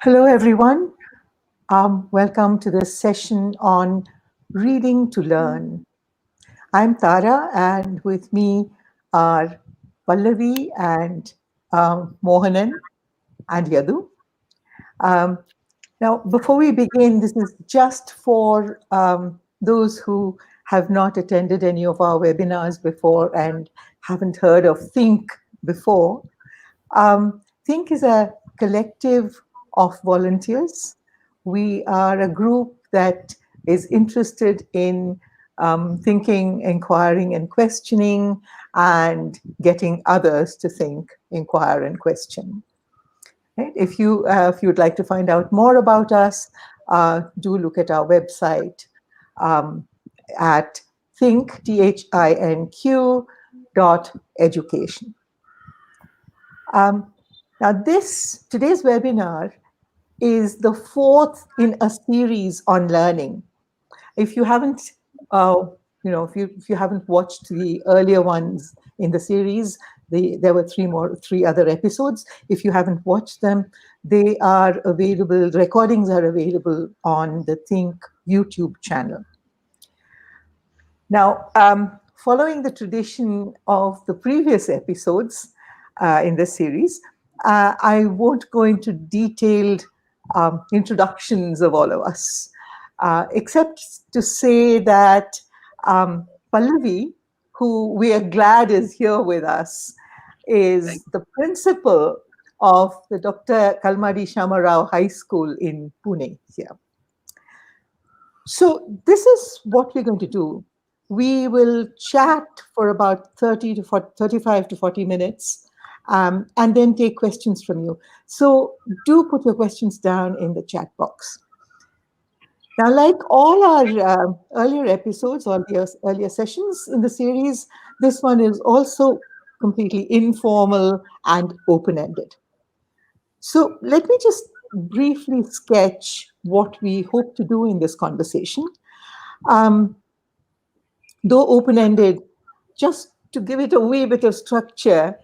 Hello, everyone. Welcome to this session on reading to learn. I'm Tara, and with me are Pallavi and Mohanan and Yadu. Um, Now, before we begin, this is just for those who have not attended any of our webinars before and haven't heard of Think before. Think is a collective of volunteers. We are a group that is interested in thinking, inquiring, and questioning, and getting others to think, inquire, and question. Right? If you'd like to find out more about us, do look at our website um, at think.education. Now, today's webinar is the fourth in a series on learning. If you haven't, if you haven't watched the earlier ones in the series, there were three other episodes. If you haven't watched them, they are available. Recordings are available on the Think YouTube channel. Now, following the tradition of the previous episodes in this series, I won't go into detailed introductions of all of us, except to say that Pallavi, who we are glad is here with us, is the principal of the Dr. Kalmadi Shamarao High School in Pune here. So this is what we're going to do. We will chat for about 35 to 40 minutes and then take questions from you. So do put your questions down in the chat box. Now, like all our earlier episodes or earlier sessions in the series, this one is also completely informal and open-ended. So let me just briefly sketch what we hope to do in this conversation. Though open-ended, just to give it a wee bit of structure,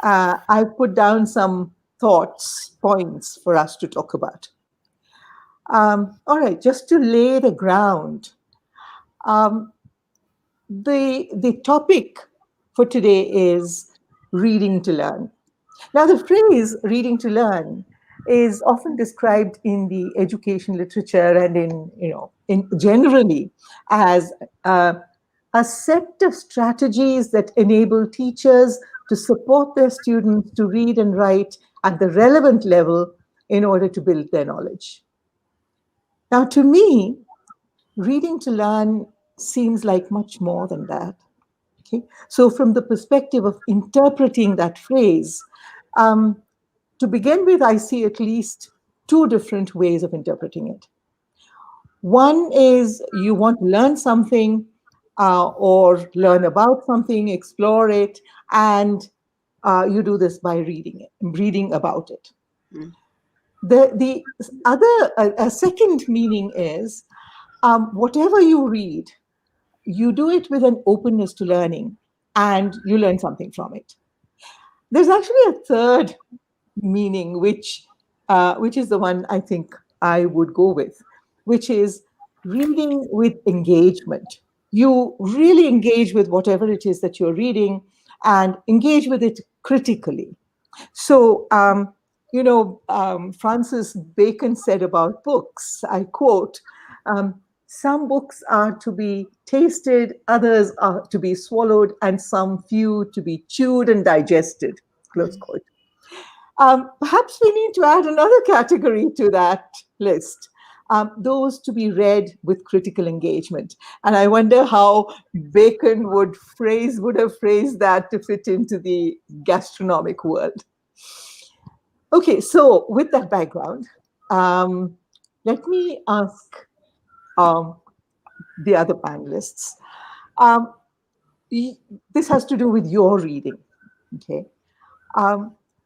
I've put down some points for us to talk about. All right, just to lay the ground, the topic for today is reading to learn. Now, the phrase reading to learn is often described in the education literature and in generally as a set of strategies that enable teachers to support their students to read and write at the relevant level in order to build their knowledge. Now, to me, reading to learn seems like much more than that. Okay? So from the perspective of interpreting that phrase, to begin with, I see at least two different ways of interpreting it. One is you want to learn something or learn about something, explore it, and you do this by reading about it. Mm. The other, a second meaning is whatever you read, you do it with an openness to learning, and you learn something from it. There's actually a third meaning, which is the one I think I would go with, which is reading with engagement. You really engage with whatever it is that you're reading and engage with it critically. So, Francis Bacon said about books, I quote, some books are to be tasted, others are to be swallowed, and some few to be chewed and digested, close quote. Perhaps we need to add another category to that list, those to be read with critical engagement. And I wonder how Bacon would have phrased that to fit into the gastronomic world. Okay, so with that background, let me ask the other panelists. This has to do with your reading, okay?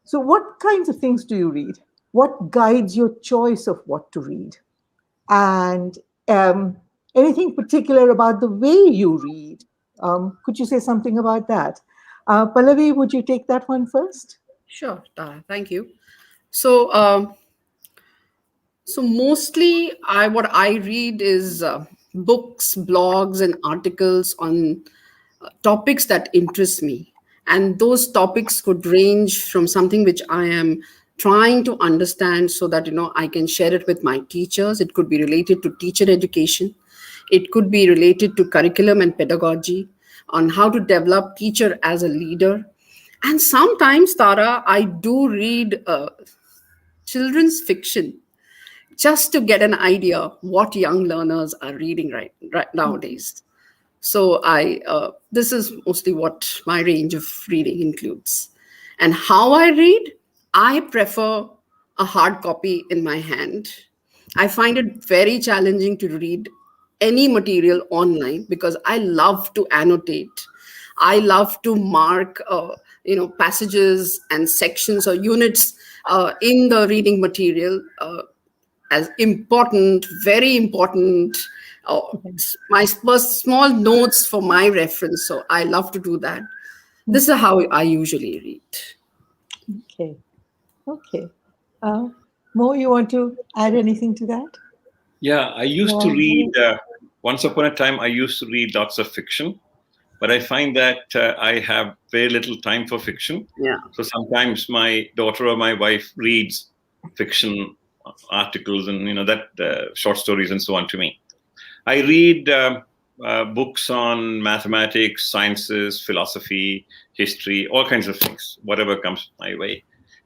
So what kinds of things do you read? What guides your choice of what to read? And anything particular about the way you read? Could you say something about that? Pallavi, would you take that one first? Sure, Tara, thank you. So So mostly, what I read is books, blogs, and articles on topics that interest me, and those topics could range from something which I am trying to understand, so that I can share it with my teachers. It could be related to teacher education. It could be related to curriculum and pedagogy, on how to develop teacher as a leader. And sometimes, Tara, I do read children's fiction, just to get an idea what young learners are reading right nowadays. So this is mostly what my range of reading includes. And how I read, I prefer a hard copy in my hand. I find it very challenging to read any material online, because I love to annotate. I love to mark, passages and sections or units in the reading material, as important, very important. My first small notes for my reference. So I love to do that. This is how I usually read. Okay. Okay. Uh, Mo, you want to add anything to that? Yeah, I used to read, once upon a time, I used to read lots of fiction, but I find that I have very little time for fiction. Yeah. So sometimes my daughter or my wife reads fiction articles and, that short stories and so on to me. I read books on mathematics, sciences, philosophy, history, all kinds of things, whatever comes my way.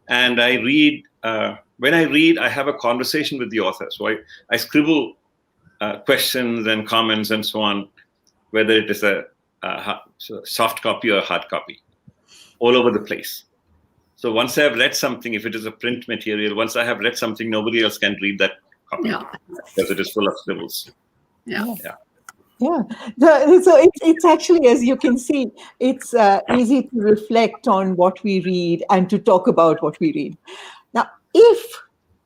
And I read, when I read, I have a conversation with the author. So I scribble questions and comments and so on, whether it is a soft copy or a hard copy, all over the place. So once I have read something, if it is a print material, once I have read something, nobody else can read that copy, because it is full of scribbles. Yeah. Yeah. So it's actually, as you can see, it's easy to reflect on what we read and to talk about what we read. Now, if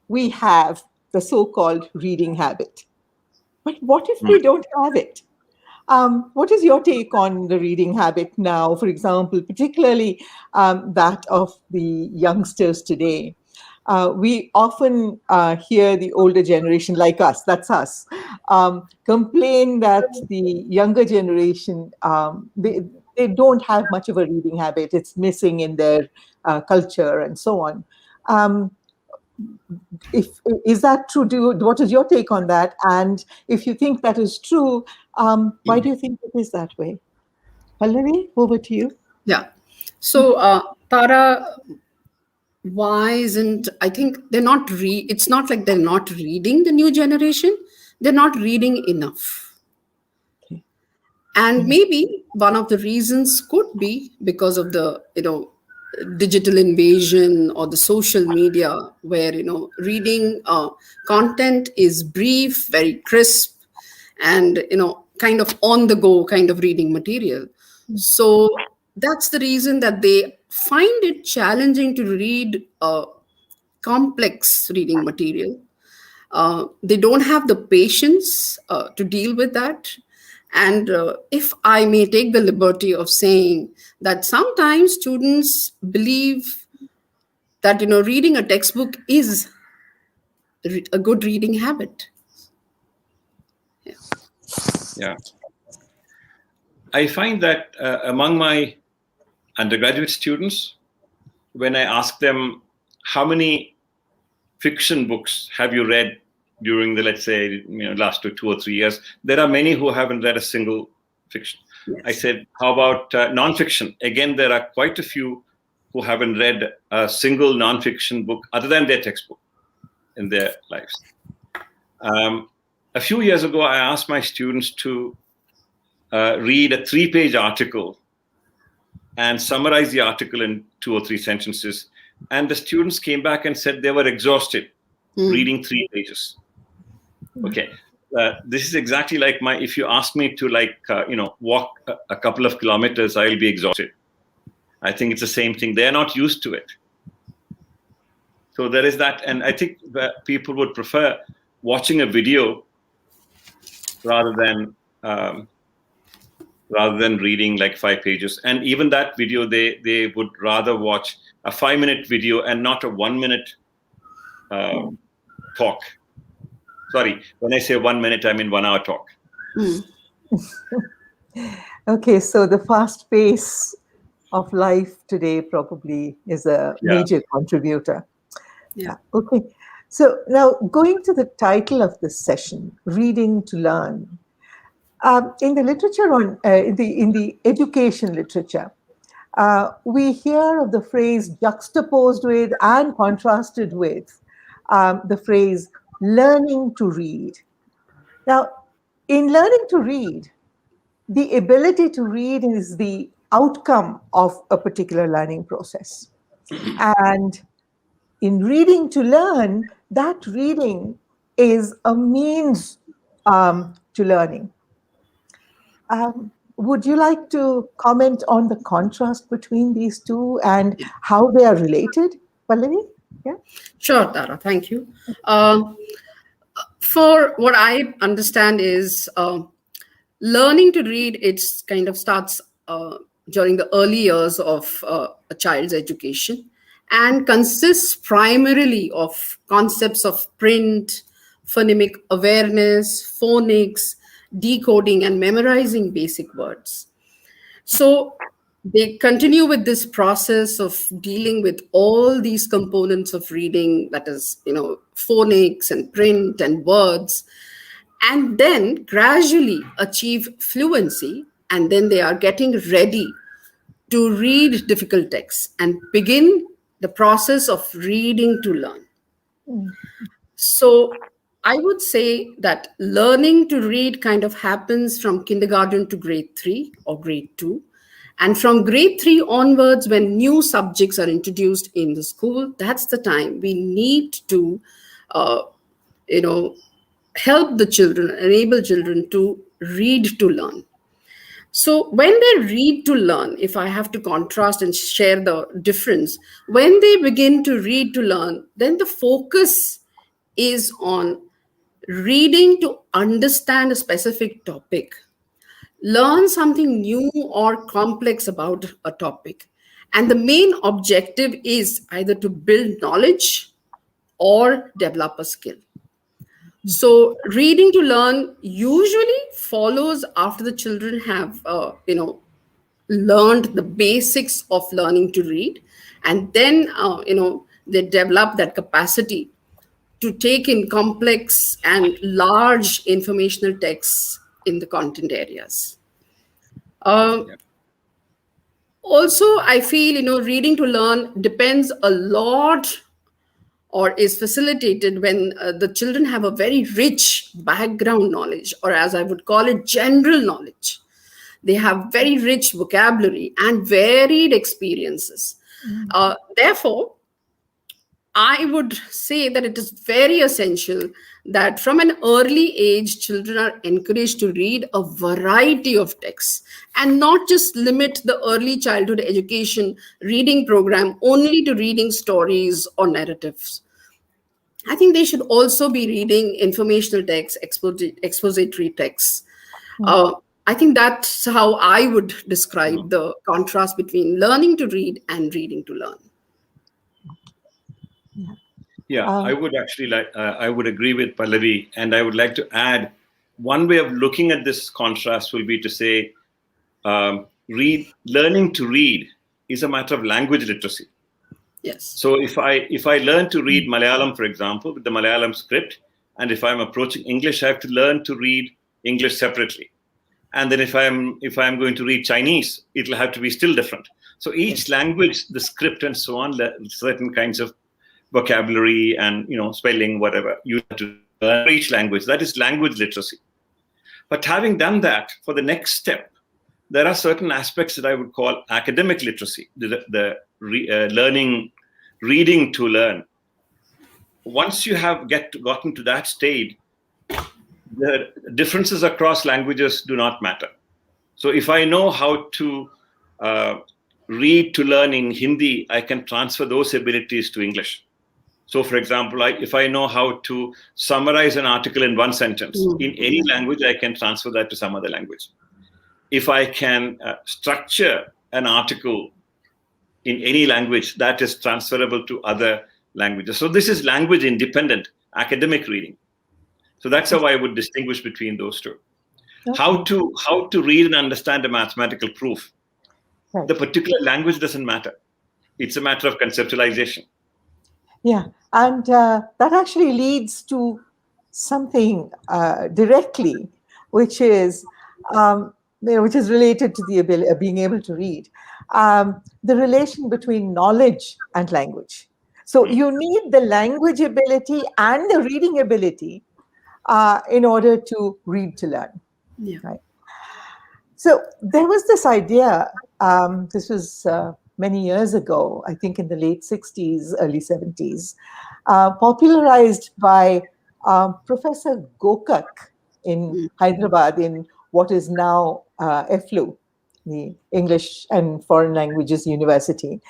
we have the so-called reading habit, but what if we don't have it? What is your take on the reading habit now, for example, particularly that of the youngsters today? We often hear the older generation, like us, that's us, complain that the younger generation, they don't have much of a reading habit. It's missing in their culture and so on. Um, if is that true? What is your take on that? And if you think that is true, why do you think it is that way? Pallavi, over to you. Yeah. So, Tara, why isn't, I think they're not it's not like they're not reading, the new generation. They're not reading enough. Okay. And maybe one of the reasons could be because of the digital invasion or the social media, where reading content is brief, very crisp, and kind of on the go kind of reading material. So that's the reason that they find it challenging to read complex reading material. They don't have the patience to deal with that. And if I may take the liberty of saying that sometimes students believe that reading a textbook is a good reading habit. Yeah. I find that among my undergraduate students, when I ask them how many fiction books have you read during the, let's say, last 2 or 3 years, there are many who haven't read a single fiction. Yes. I said, how about nonfiction? Again, there are quite a few who haven't read a single nonfiction book other than their textbook in their lives. A few years ago, I asked my students to read a 3-page article and summarize the article in 2 or 3 sentences. And the students came back and said they were exhausted reading 3 pages. Okay. This is exactly like if you ask me to walk a couple of kilometers, I'll be exhausted. I think it's the same thing. They're not used to it. So there is that. And I think that people would prefer watching a video rather than reading like 5 pages. And even that video, they would rather watch a 5-minute video and not a 1-minute talk. Sorry, when I say 1 minute, I mean 1 hour talk. Mm. Okay, so the fast pace of life today probably is a Yeah. major contributor. Yeah. Yeah, okay. So now going to the title of this session, Reading to Learn. In the literature on in the education literature, we hear of the phrase juxtaposed with and contrasted with the phrase learning to read. Now, in learning to read, the ability to read is the outcome of a particular learning process. And in reading to learn, that reading is a means to learning. Would you like to comment on the contrast between these two and how they are related, Pallavi? Yeah. Sure, Tara. Thank you. Uh, for what I understand is learning to read. It's kind of starts during the early years of a child's education, and consists primarily of concepts of print, phonemic awareness, phonics, decoding, and memorizing basic words. So they continue with this process of dealing with all these components of reading, that is, phonics and print and words, and then gradually achieve fluency. And then they are getting ready to read difficult texts and begin the process of reading to learn. Mm. So I would say that learning to read kind of happens from kindergarten to grade 3 or grade 2. And from grade 3 onwards, when new subjects are introduced in the school, that's the time we need to, uh, you know, help the children, enable children to read to learn. So when they read to learn, if I have to contrast and share the difference, when they begin to read to learn, then the focus is on reading to understand a specific topic, learn something new or complex about a topic. And the main objective is either to build knowledge or develop a skill. So reading to learn usually follows after the children have, learned the basics of learning to read, and then, they develop that capacity to take in complex and large informational texts in the content areas. Uh, Yeah. Also, I feel, reading to learn depends a lot or is facilitated when the children have a very rich background knowledge, or as I would call it, general knowledge. They have very rich vocabulary and varied experiences. Mm. Therefore, I would say that it is very essential that from an early age, children are encouraged to read a variety of texts and not just limit the early childhood education reading program only to reading stories or narratives. I think they should also be reading informational texts, expository texts. Mm. Uh, I think that's how I would describe the contrast between learning to read and reading to learn. Yeah. Yeah, I Um, would actually I would agree with Pallavi, and I would like to add one way of looking at this contrast will be to say, learning to read is a matter of language literacy. Yes. So if I learn to read Malayalam, for example, with the Malayalam script, and if I'm approaching English, I have to learn to read English separately. And then if I'm going to read Chinese, it'll have to be still different. So each language, the script and so on, certain kinds of vocabulary and spelling, whatever you have to learn for each language. That is language literacy. But having done that, for the next step, there are certain aspects that I would call academic literacy, learning, reading to learn. Once you have gotten to that stage, the differences across languages do not matter. So if I know how to read to learn in Hindi, I can transfer those abilities to English. So, for example, if I know how to summarize an article in one sentence in any language, I can transfer that to some other language. If I can structure an article in any language, that is transferable to other languages. So this is language independent academic reading. So that's how I would distinguish between those two. Okay. How to read and understand a mathematical proof. Right. The particular language doesn't matter. It's a matter of conceptualization. Yeah, and that actually leads to something directly, which is which is related to the ability of being able to read, the relation between knowledge and language. So you need the language ability and the reading ability in order to read to learn. Yeah. Right. So there was this idea. This was many years ago, I think in the late 60s, early 70s, popularized by Professor Gokak in Hyderabad, in what is now EFLU, the English and Foreign Languages University.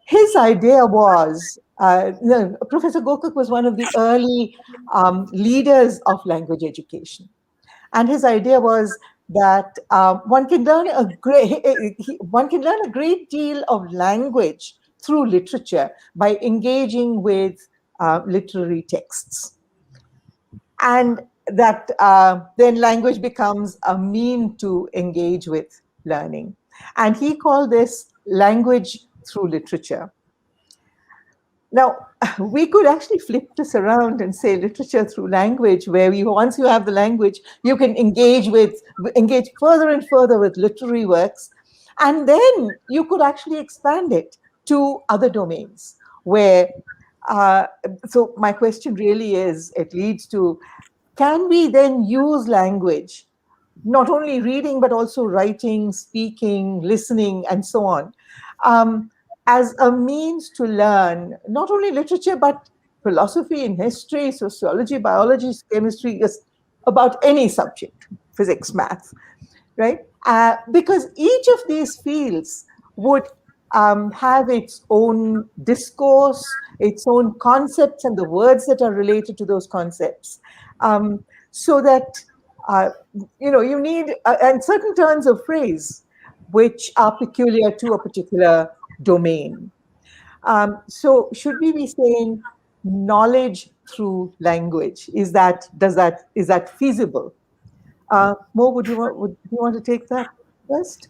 His idea was, no, Professor Gokak was one of the early leaders of language education. And his idea was that one can learn a great deal of language through literature by engaging with literary texts, and that then language becomes a mean to engage with learning. And he called this language through literature. Now, we could actually flip this around and say literature through language, where once you have the language, you can engage further and further with literary works. And then you could actually expand it to other domains where, so my question really is, it leads to, can we then use language, not only reading, but also writing, speaking, listening, and so on, as a means to learn not only literature, but philosophy and history, sociology, biology, chemistry, just about any subject, physics, math, right? Because each of these fields would have its own discourse, its own concepts, and the words that are related to those concepts. So that, you need, and certain turns of phrase, which are peculiar to a particular domain. So should we be saying knowledge through language? Is that feasible? Mo, would you want to take that first?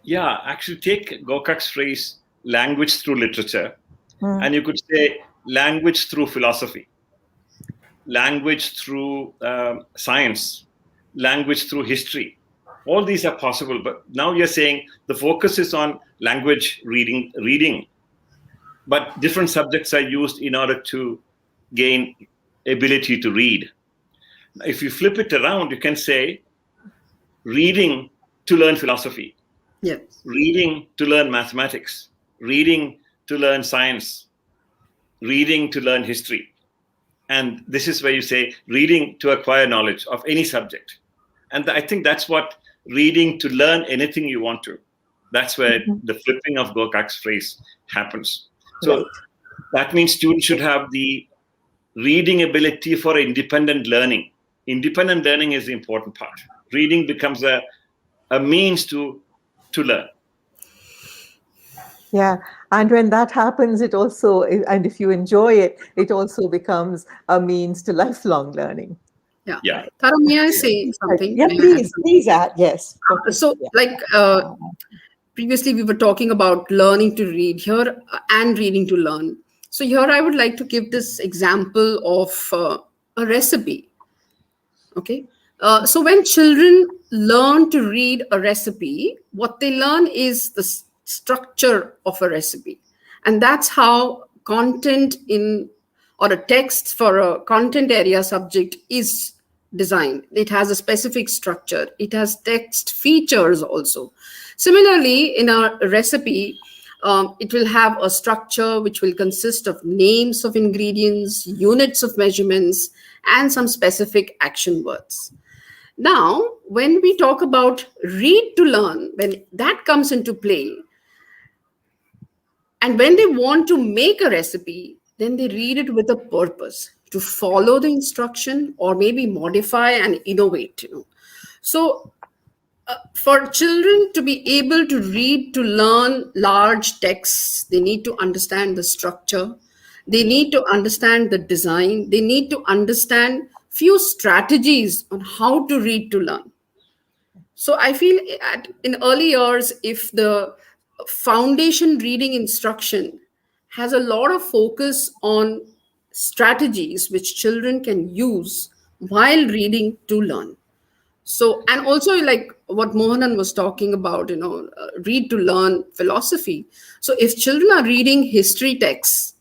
Yeah, actually take Gokak's phrase, language through literature, and you could say language through philosophy, language through science, language through history. All these are possible, but now you're saying the focus is on language reading, but different subjects are used in order to gain ability to read. If you flip it around, you can say reading to learn philosophy, Yes. reading to learn mathematics, reading to learn science, reading to learn history. And this is where you say reading to acquire knowledge of any subject. And I think that's what reading to learn anything you want to. That's where the flipping of Gokak's phrase happens. So Right. that means students should have the reading ability for independent learning. Independent learning is the important part. Reading becomes a means to learn. Yeah, and when that happens, it also, and if you enjoy it, it also becomes a means to lifelong learning. Yeah. Yeah. Tara, may I say something? Yeah, May I add please add. Yes. So, like previously, we were talking about learning to read here and reading to learn. So here, I would like to give this example of a recipe. Okay. So when children learn to read a recipe, what they learn is the structure of a recipe, and that's how content in or a text for a content area subject is designed. It has a specific structure. It has text features also. Similarly, in a recipe, it will have a structure which will consist of names of ingredients, units of measurements, and some specific action words. Now, when we talk about read to learn, when that comes into play, and when they want to make a recipe, then they read it with a purpose to follow the instruction or maybe modify and innovate. So for children to be able to read to learn large texts, they need to understand the structure, they need to understand the design, they need to understand few strategies on how to read to learn. So I feel in early years, if the foundation reading instruction has a lot of focus on strategies which children can use while reading to learn. So, and also like what Mohanan was talking about, read to learn philosophy. So if children are reading history texts,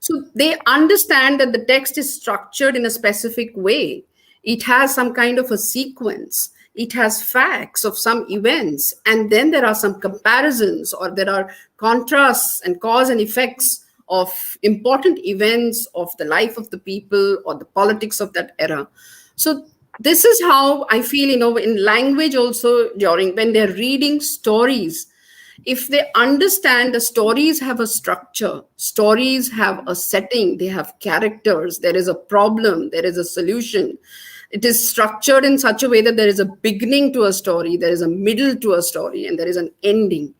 so they understand that the text is structured in a specific way. It has some kind of a sequence. It has facts of some events. And then there are some comparisons, or there are contrasts and cause and effects of important events of the life of the people or the politics of that era. So this is how I feel, in language also, during when they're reading stories, if they understand the stories have a structure, stories have a setting, they have characters, there is a problem, there is a solution. It is structured in such a way that there is a beginning to a story, there is a middle to a story, and there is an ending.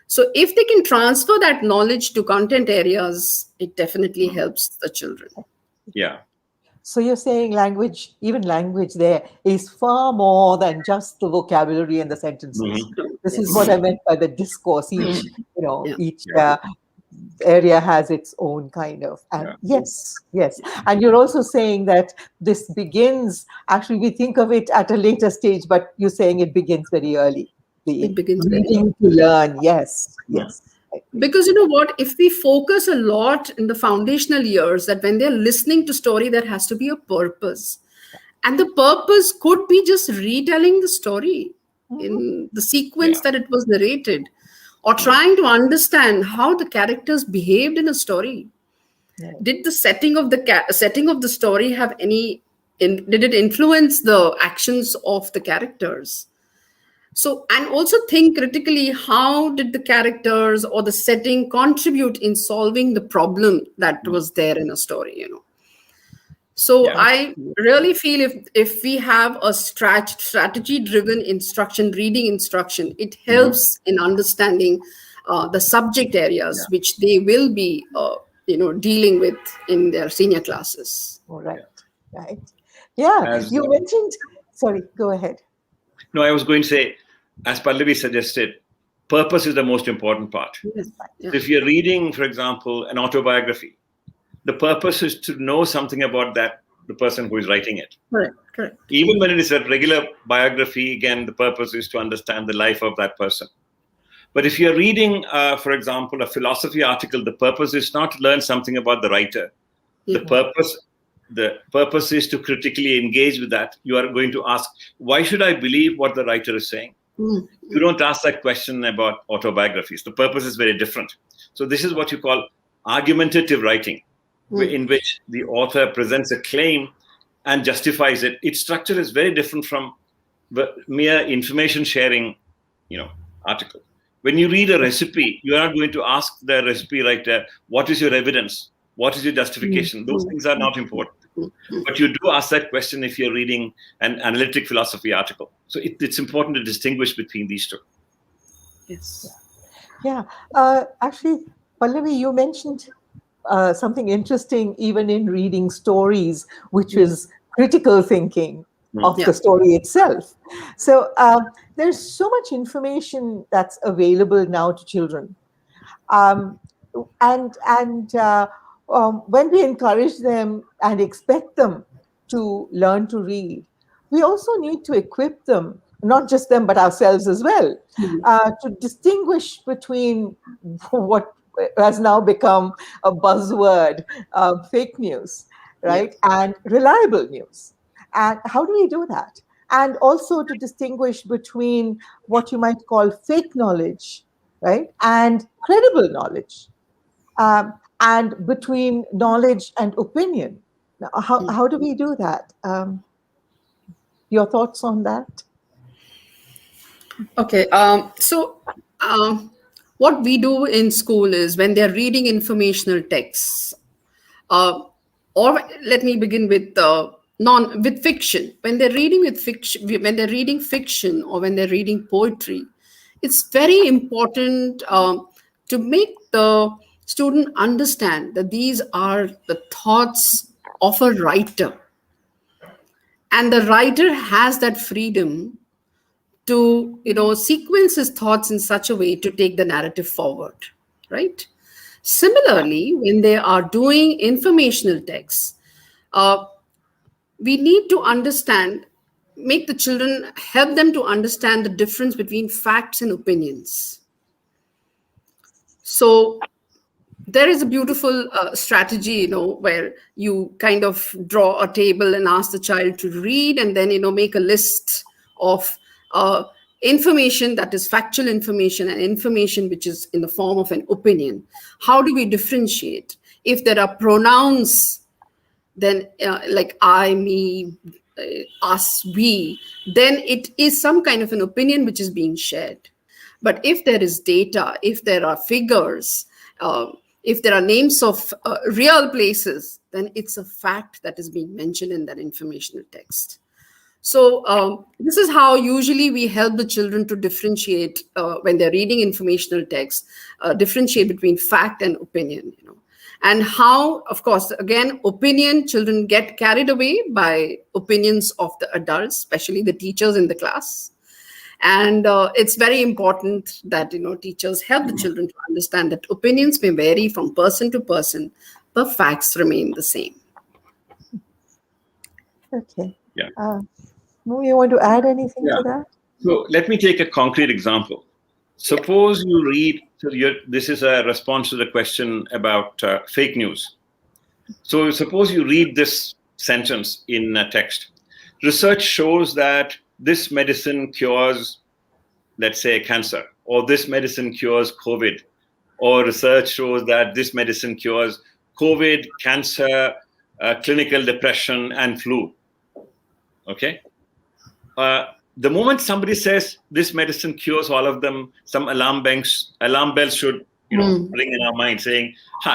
So if they can transfer that knowledge to content areas, it definitely helps the children. Yeah. So you're saying language, even language there, is far more than just the vocabulary and the sentences. This is what I meant by the discourse. Each area has its own kind of. And yes. And you're also saying that this begins, actually we think of it at a later stage, but you're saying it begins very early. It begins very early. To learn, yes. Because you know what, if we focus a lot in the foundational years, that when they're listening to story, there has to be a purpose. And the purpose could be just retelling the story in the sequence that it was narrated, or trying to understand how the characters behaved in a story. Did the setting of the story have did it influence the actions of the characters? So, and also think critically, how did the characters or the setting contribute in solving the problem that was there in a story, So I really feel if we have a strategy-driven instruction, reading instruction, it helps in understanding the subject areas which they will be, dealing with in their senior classes. All right. Yeah, you mentioned, sorry, go ahead. No, I was going to say, as Pallavi suggested, purpose is the most important part. Yes. So if you're reading, for example, an autobiography, the purpose is to know something about the person who is writing it. Correct. Even when it is a regular biography, again, the purpose is to understand the life of that person. But if you're reading, for example, a philosophy article, the purpose is not to learn something about the writer. The purpose is to critically engage with that. You are going to ask, why should I believe what the writer is saying? You don't ask that question about autobiographies. The purpose is very different. So this is what you call argumentative writing, in which the author presents a claim and justifies it. Its structure is very different from the mere information sharing, article. When you read a recipe, you are not going to ask the recipe writer, what is your evidence? What is your justification? Those things are not important. But you do ask that question if you're reading an analytic philosophy article. So it's important to distinguish between these two. Yes. Yeah. Actually, Pallavi, you mentioned something interesting even in reading stories, which is critical thinking of the story itself. So there's so much information that's available now to children. When we encourage them and expect them to learn to read, we also need to equip them, not just them, but ourselves as well, to distinguish between what has now become a buzzword, fake news, right? And reliable news. And how do we do that? And also to distinguish between what you might call fake knowledge, right? And credible knowledge. And between knowledge and opinion. Now, how do we do that? Your thoughts on that? Okay. What we do in school is when they're reading informational texts, or let me begin with with fiction. When they're reading fiction, or when they're reading poetry, it's very important to make the student understand that these are the thoughts of a writer. And the writer has that freedom to, sequence his thoughts in such a way to take the narrative forward, right? Similarly, when they are doing informational texts, uh, we need to make the children, help them to understand the difference between facts and opinions. So there is a beautiful strategy, where you kind of draw a table and ask the child to read, and then, make a list of uh, information that is factual information and information which is in the form of an opinion. How do we differentiate? If there are pronouns, then like I, me, us, we, then it is some kind of an opinion which is being shared. But if there is data, if there are figures, if there are names of real places, then it's a fact that is being mentioned in that informational text. So this is how usually we help the children to differentiate when they're reading informational text, differentiate between fact and opinion. And how, of course, again, opinion, children get carried away by opinions of the adults, especially the teachers in the class. And it's very important that, teachers help the children to understand that opinions may vary from person to person, but facts remain the same. Okay. Yeah. You want to add anything to that? So let me take a concrete example. Suppose you read, this is a response to the question about fake news. So suppose you read this sentence in a text. Research shows that this medicine cures, let's say, cancer, or this medicine cures COVID, or research shows that this medicine cures COVID, cancer, clinical depression, and flu. Okay? The moment somebody says this medicine cures all of them, some alarm bells should ring in our mind saying,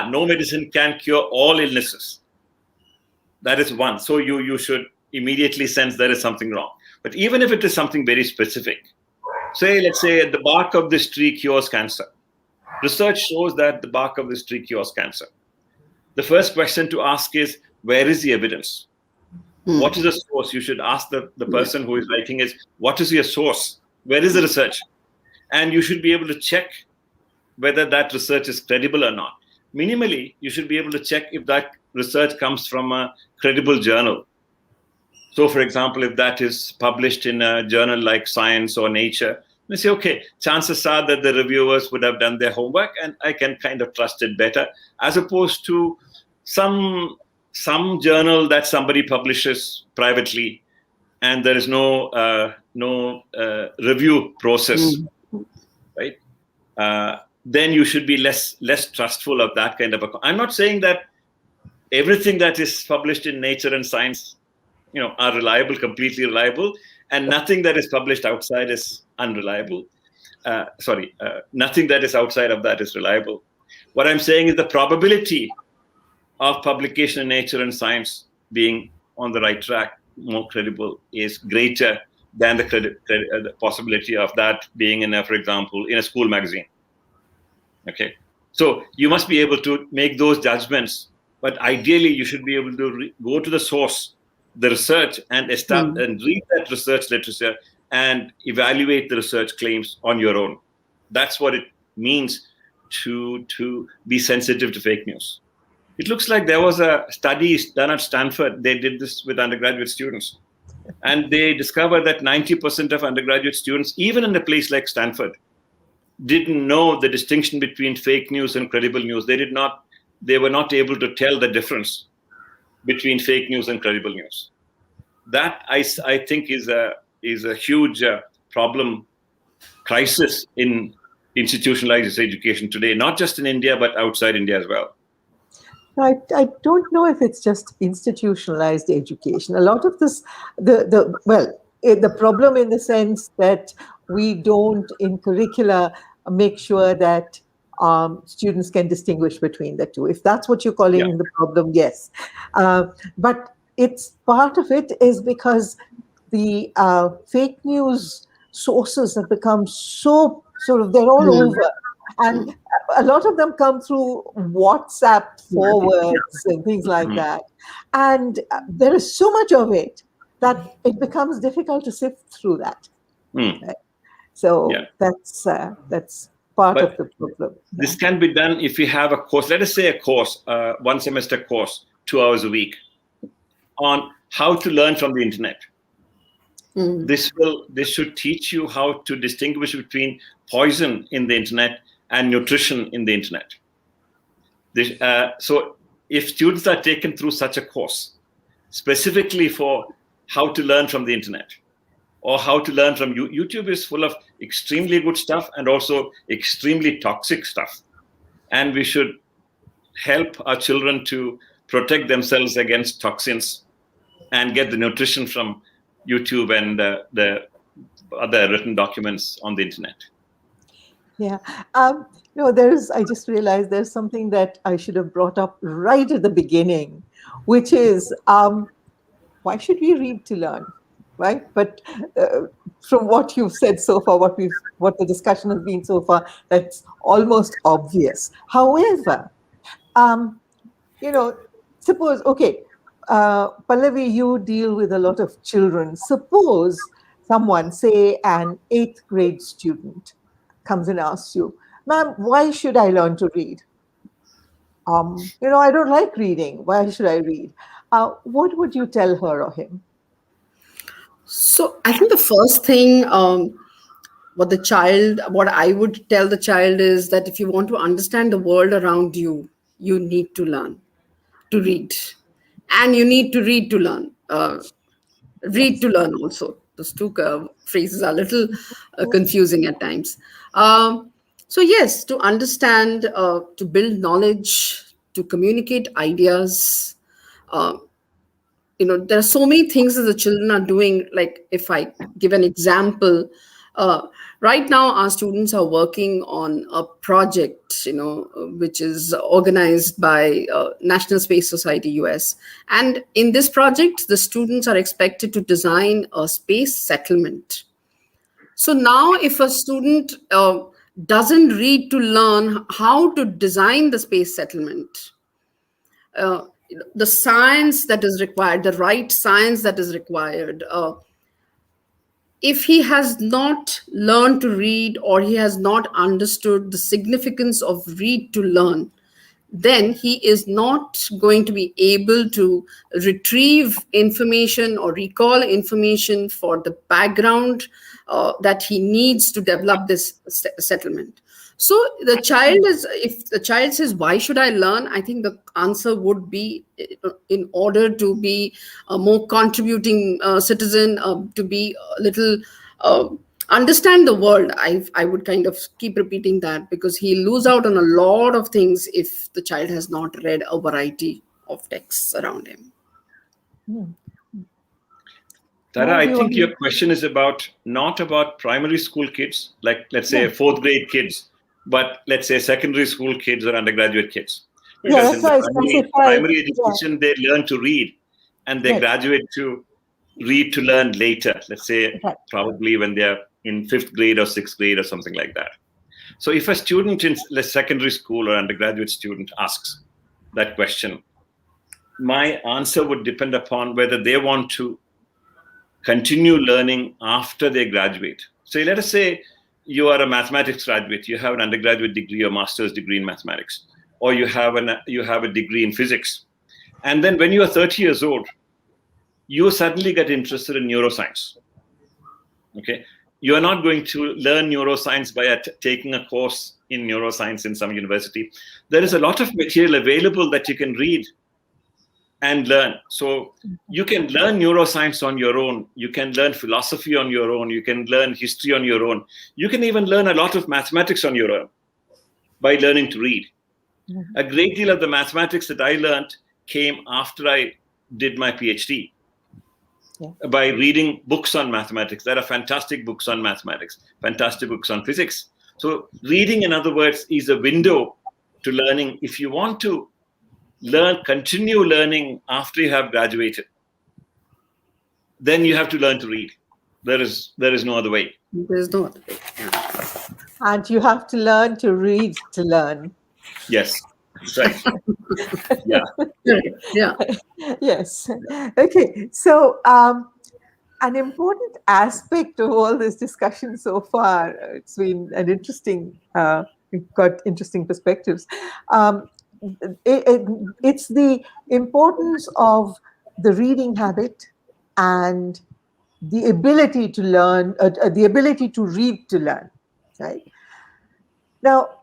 no medicine can cure all illnesses. That is one. So you should immediately sense there is something wrong. But even if it is something very specific, let's say the bark of this tree cures cancer. Research shows that the bark of this tree cures cancer. The first question to ask is, where is the evidence? What is the source? You should ask the person who is writing is, what is your source? Where is the research? And you should be able to check whether that research is credible or not. Minimally, you should be able to check if that research comes from a credible journal. So, for example, if that is published in a journal like Science or Nature, you say, okay, chances are that the reviewers would have done their homework and I can kind of trust it better, as opposed to some journal that somebody publishes privately and there is no review process, right? Then you should be less trustful of that kind of I'm not saying that everything that is published in Nature and Science, are reliable, completely reliable, and nothing that is published outside is unreliable. Nothing that is outside of that is reliable. What I'm saying is the probability of publication in Nature and Science being on the right track, more credible, is greater than the possibility of that being for example, in a school magazine. Okay, so you must be able to make those judgments, but ideally you should be able to go to the source, the research, and and read that research literature and evaluate the research claims on your own. That's what it means to be sensitive to fake news. It looks like there was a study done at Stanford. They did this with undergraduate students. And they discovered that 90% of undergraduate students, even in a place like Stanford, didn't know the distinction between fake news and credible news. They were not able to tell the difference between fake news and credible news. That I think is a huge problem, crisis in institutionalized education today, not just in India, but outside India as well. I don't know if it's just institutionalized education. A lot of this, the problem in the sense that we don't in curricula make sure that students can distinguish between the two. If that's what you're calling the problem, yes. But it's part of it is because the fake news sources have become so they're all over. And a lot of them come through WhatsApp forwards and things like that. And there is so much of it that it becomes difficult to sift through that. Hmm. Right? So Yeah. that's part of But the problem. this can be done if you have a course, let us say a course, 1 semester course, 2 hours a week on how to learn from the internet. Mm. This should teach you how to distinguish between poison in the internet and nutrition in the internet. So if students are taken through such a course, specifically for how to learn from the internet, or how to learn from YouTube is full of extremely good stuff and also extremely toxic stuff. And we should help our children to protect themselves against toxins and get the nutrition from YouTube and the other written documents on the internet. Yeah. No, I just realized there's something that I should have brought up right at the beginning, which is why should we read to learn? Right. But from what you've said so far, what the discussion has been so far, that's almost obvious. However, suppose, okay, Pallavi, you deal with a lot of children. Suppose someone, say an 8th grade student, comes and asks you, ma'am, why should I learn to read? I don't like reading. Why should I read? What would you tell her or him? So I think the first thing, what I would tell the child is that if you want to understand the world around you, you need to learn to read, and you need to read to learn. Read Yes. to learn also. Those two phrases are a little confusing at times. So yes, to understand, to build knowledge, to communicate ideas. Uh, there are so many things that the children are doing. Like if I give an example, uh, right now our students are working on a project, which is organized by National Space Society US, and in this project the students are expected to design a space settlement. So now if a student doesn't read to learn how to design the space settlement, uh, the science that is required, the right science that is required, if he has not learned to read, or he has not understood the significance of read to learn, then he is not going to be able to retrieve information or recall information for the background that he needs to develop this settlement. So if the child says, why should I learn? I think the answer would be, in order to be a more contributing citizen, to be a little understand the world. I would kind of keep repeating that, because he'll lose out on a lot of things if the child has not read a variety of texts around him. Tara, I think your question is not about primary school kids, like let's say 4th grade kids, but let's say secondary school kids or undergraduate kids. Because in the primary education, they learn to read, and they graduate to read to learn later. Let's say probably when they're in 5th grade or 6th grade or something like that. So if a student in secondary school or undergraduate student asks that question, my answer would depend upon whether they want to continue learning after they graduate. So let us say you are a mathematics graduate, you have an undergraduate degree or master's degree in mathematics, or you have a degree in physics. And then when you are 30 years old, you suddenly get interested in neuroscience. Okay, you are not going to learn neuroscience by taking a course in neuroscience in some university. There is a lot of material available that you can read and learn. So you can learn neuroscience on your own. You can learn philosophy on your own. You can learn history on your own. You can even learn a lot of mathematics on your own by learning to read. Mm-hmm. A great deal of the mathematics that I learned came after I did my PhD. By reading books on mathematics. There are fantastic books on mathematics, fantastic books on physics. So reading, in other words, is a window to learning. If you want to continue learning after you have graduated, then you have to learn to read. There is no other way. There's no other way. Yeah. And you have to learn to read to learn. Yes. That's right. Yeah. Yeah. Yes. Okay. So an important aspect of all this discussion so far. It's been an interesting, we've got interesting perspectives. Um, it's the importance of the reading habit and the ability to learn, the ability to read to learn, right? Now,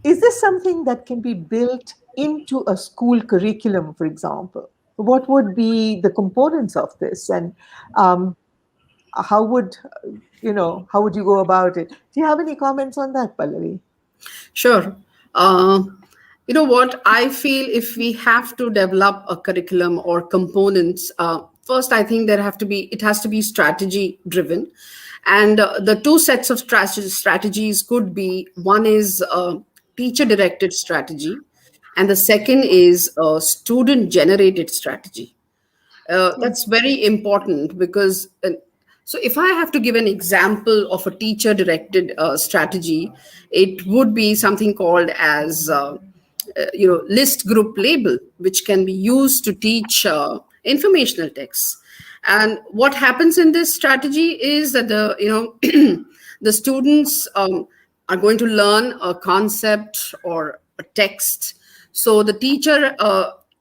is this something that can be built into a school curriculum, for example? What would be the components of this, and um, how would how would you go about it? Do you have any comments on that, Pallavi? Sure. Uh, you know what? I feel if we have to develop a curriculum or components, first I think it has to be strategy driven, and the two sets of strategies could be, one is teacher directed strategy, and the second is student generated strategy. That's very important because so if I have to give an example of a teacher directed strategy, it would be something called as list group label, which can be used to teach informational texts. And what happens in this strategy is that the students are going to learn a concept or a text. So the teacher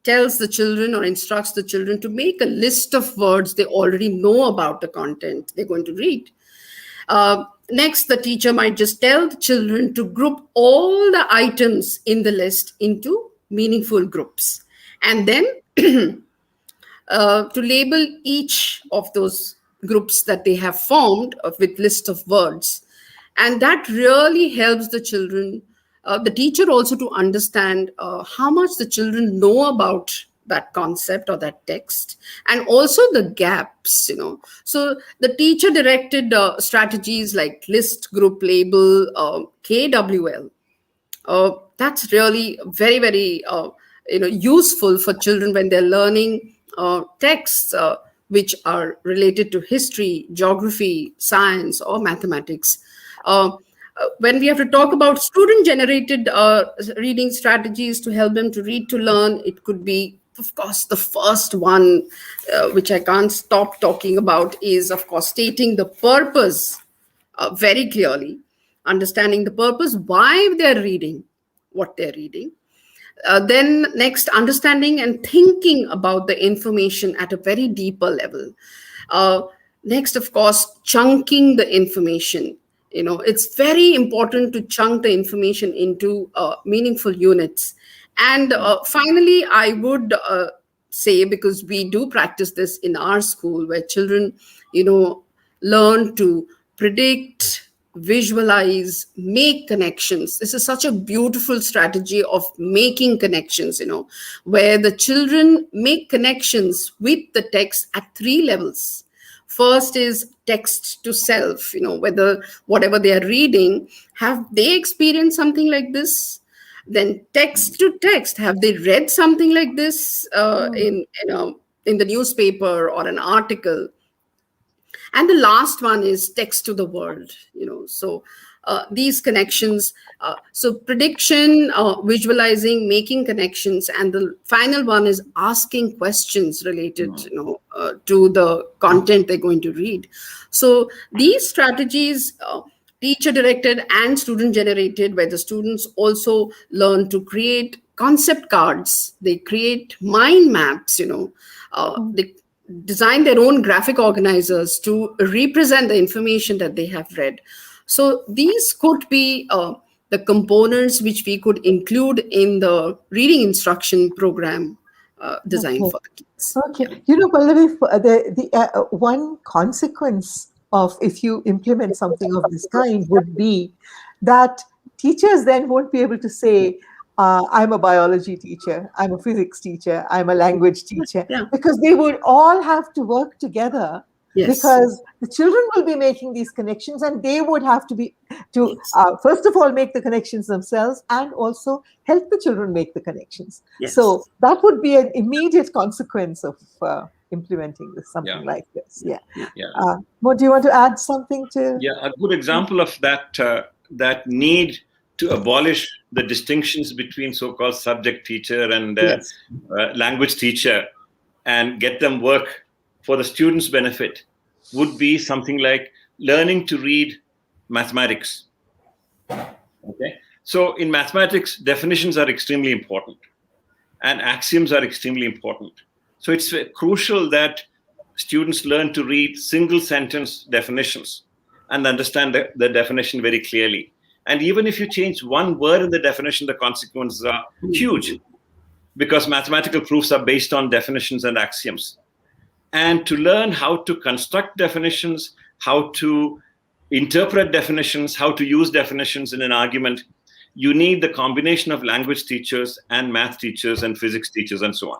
tells the children or instructs the children to make a list of words they already know about the content they're going to read. Next, the teacher might just tell the children to group all the items in the list into meaningful groups, and then to label each of those groups that they have formed with list of words. And that really helps the children, the teacher also, to understand how much the children know about that concept or that text, and also the gaps. So the teacher directed strategies like list, group, label, KWL, that's really very, very useful for children when they're learning texts which are related to history, geography, science, or mathematics. When we have to talk about student generated reading strategies to help them to read to learn, it could be, of course, the first one, which I can't stop talking about, is, of course, stating the purpose very clearly, understanding the purpose, why they're reading what they're reading. Then next, understanding and thinking about the information at a very deeper level. Next, of course, chunking the information. It's very important to chunk the information into meaningful units. And finally, I would say, because we do practice this in our school, where children, learn to predict, visualize, make connections. This is such a beautiful strategy of making connections, where the children make connections with the text at three levels. First is text to self, whether whatever they are reading, have they experienced something like this? Then text to text, have they read something like this in the newspaper or an article? And the last one is text to the world. So these connections, so prediction, visualizing, making connections, and the final one is asking questions related to the content they're going to read. So these strategies, teacher directed and student generated, where the students also learn to create concept cards, they create mind maps, they design their own graphic organizers to represent the information that they have read. So these could be the components which we could include in the reading instruction program designed for the kids. Okay. Pallavi, the one consequence of if you implement something of this kind would be that teachers then won't be able to say, I'm a biology teacher, I'm a physics teacher, I'm a language teacher, because they would all have to work together. Yes. Because the children will be making these connections, and they would have to first of all, make the connections themselves, and also help the children make the connections. Yes. So that would be an immediate consequence of implementing something like this. Yeah. Mo, do you want to add something to? Yeah, a good example of that need to abolish the distinctions between so-called subject teacher and language teacher, and get them work for the student's benefit would be something like learning to read mathematics. Okay. So in mathematics, definitions are extremely important and axioms are extremely important. So it's crucial that students learn to read single sentence definitions and understand the definition very clearly. And even if you change one word in the definition, the consequences are huge, because mathematical proofs are based on definitions and axioms. And to learn how to construct definitions, how to interpret definitions, how to use definitions in an argument, you need the combination of language teachers and math teachers and physics teachers and so on.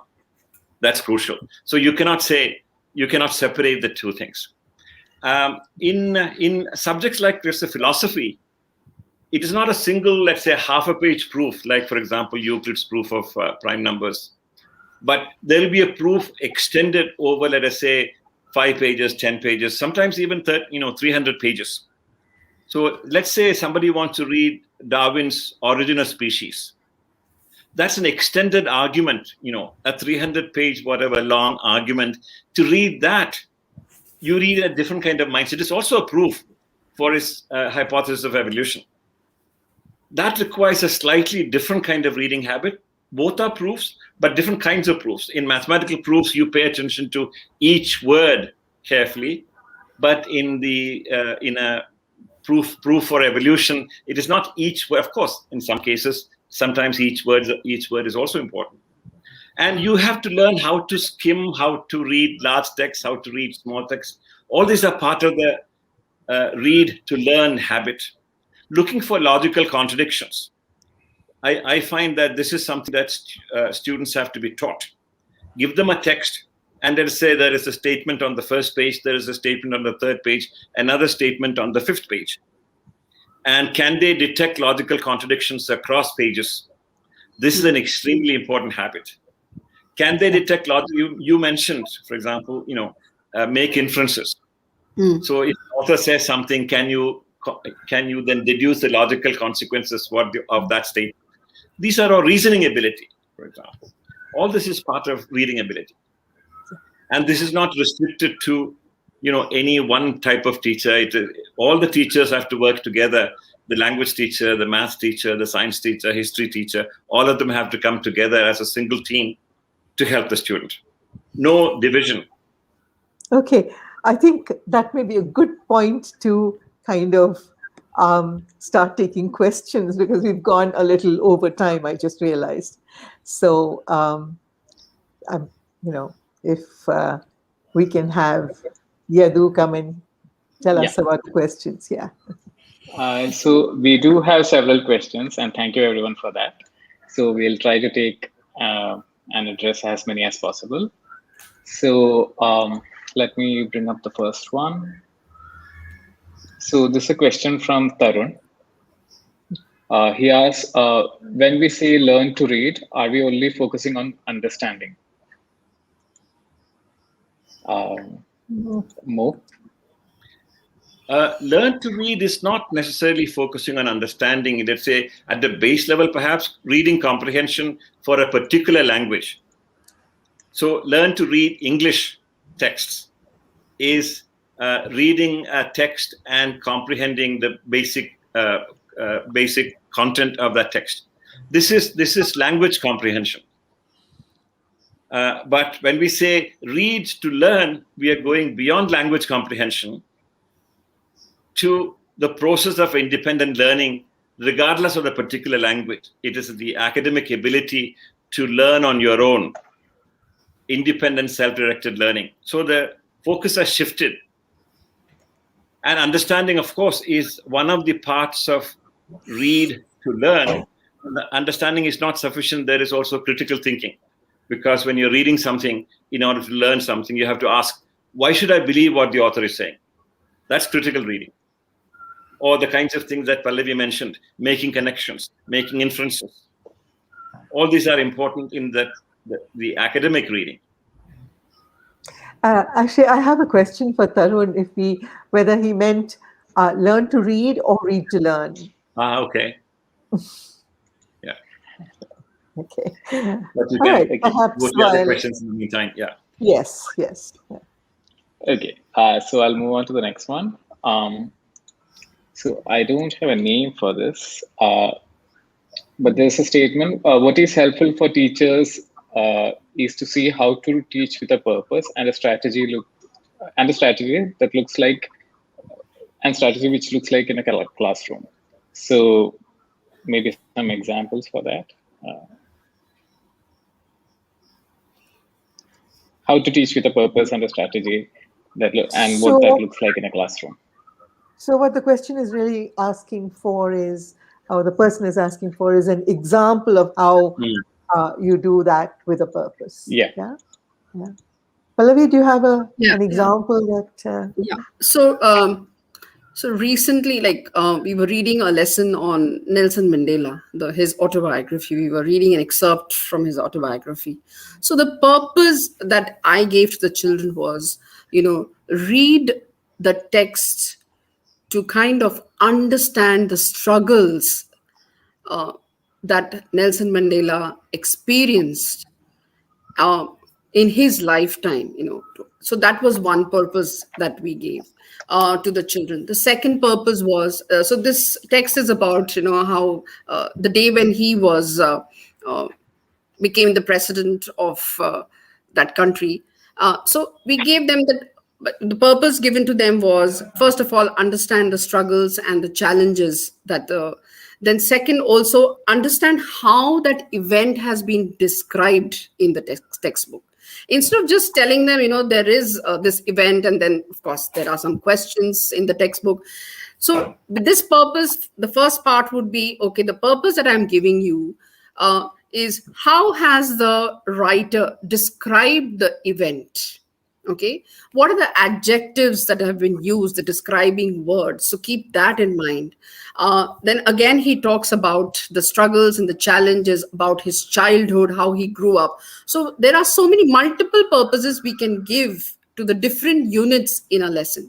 That's crucial. So you cannot separate the two things. In subjects like this, the philosophy, it is not a single, let's say, half a page proof, like, for example, Euclid's proof of prime numbers. But there will be a proof extended over, let us say, 5 pages, 10 pages, sometimes even 300 pages. So let's say somebody wants to read Darwin's Origin of Species. That's an extended argument, a 300-page, whatever, long argument. To read that, you read a different kind of mindset. It's also a proof for his hypothesis of evolution. That requires a slightly different kind of reading habit. Both are proofs, but different kinds of proofs. In mathematical proofs, you pay attention to each word carefully, but in a proof for evolution, it is not each word. Of course, in some cases, sometimes each word is also important. And you have to learn how to skim, how to read large text, how to read small text. All these are part of the read to learn habit. Looking for logical contradictions. I find that this is something that students have to be taught. Give them a text, and they'll say there is a statement on the first page, there is a statement on the third page, another statement on the fifth page. And can they detect logical contradictions across pages? This is an extremely important habit. Can they detect logic? You mentioned, for example, make inferences. So if the author says something, can you then deduce the logical consequences of that statement? These are our reasoning ability, for example. All this is part of reading ability. And this is not restricted to, any one type of teacher. All the teachers have to work together. The language teacher, the math teacher, the science teacher, history teacher, all of them have to come together as a single team to help the student. No division. Okay, I think that may be a good point to kind of start taking questions, because we've gone a little over time, I just realized. So, if we can have Yadu come and tell us about the questions. Yeah. So we do have several questions, and thank you everyone for that. So we'll try to take and address as many as possible. So let me bring up the first one. So this is a question from Tarun. He asks, when we say learn to read, are we only focusing on understanding? Mo? Learn to read is not necessarily focusing on understanding. Let's say at the base level, perhaps reading comprehension for a particular language. So learn to read English texts is reading a text and comprehending the basic content of that text. This is language comprehension. But when we say read to learn, we are going beyond language comprehension to the process of independent learning, regardless of the particular language. It is the academic ability to learn on your own, independent, self-directed learning. So the focus has shifted. And understanding, of course, is one of the parts of read to learn. The understanding is not sufficient. There is also critical thinking. Because when you're reading something, in order to learn something, you have to ask, why should I believe what the author is saying? That's critical reading. Or the kinds of things that Pallavi mentioned, making connections, making inferences. All these are important in the academic reading. Actually, I have a question for Tarun, whether he meant learn to read or read to learn. Okay. Yeah. Okay. But you All can right. Perhaps go to other questions in the meantime. Yeah. Yes. Yeah. Okay, so I'll move on to the next one. So I don't have a name for this, but there's a statement. What is helpful for teachers is to see how to teach with a purpose and a strategy that looks like and strategy which looks like in a classroom. So maybe some examples for that. How to teach with a purpose and a strategy and what that So, looks like in a classroom. so what the question is really asking for is, or the person is asking for, is an example of how Mm. you do that with a purpose. Yeah. Yeah. Yeah. Pallavi, do you have Yeah. an example that? Yeah. So recently, like we were reading a lesson on Nelson Mandela, his autobiography. We were reading an excerpt from his autobiography. So the purpose that I gave to the children was, read the text to kind of understand the struggles uh, that Nelson Mandela experienced uh, in his lifetime. So that was one purpose that we gave to the children. The second purpose was, so this text is about how the day when he was uh, became the president of that country. So we gave them that. But the purpose given to them was, first of all, understand the struggles and the challenges that the. Then, second, also understand how that event has been described in the textbook. Instead of just telling them, there is this event, and then, of course, there are some questions in the textbook. So, with this purpose, the first part would be, okay, the purpose that I'm giving you is how has the writer described the event? Okay, what are the adjectives that have been used, the describing words? So keep that in mind. Then again, he talks about the struggles and the challenges, about his childhood, how he grew up. So there are so many multiple purposes we can give to the different units in a lesson.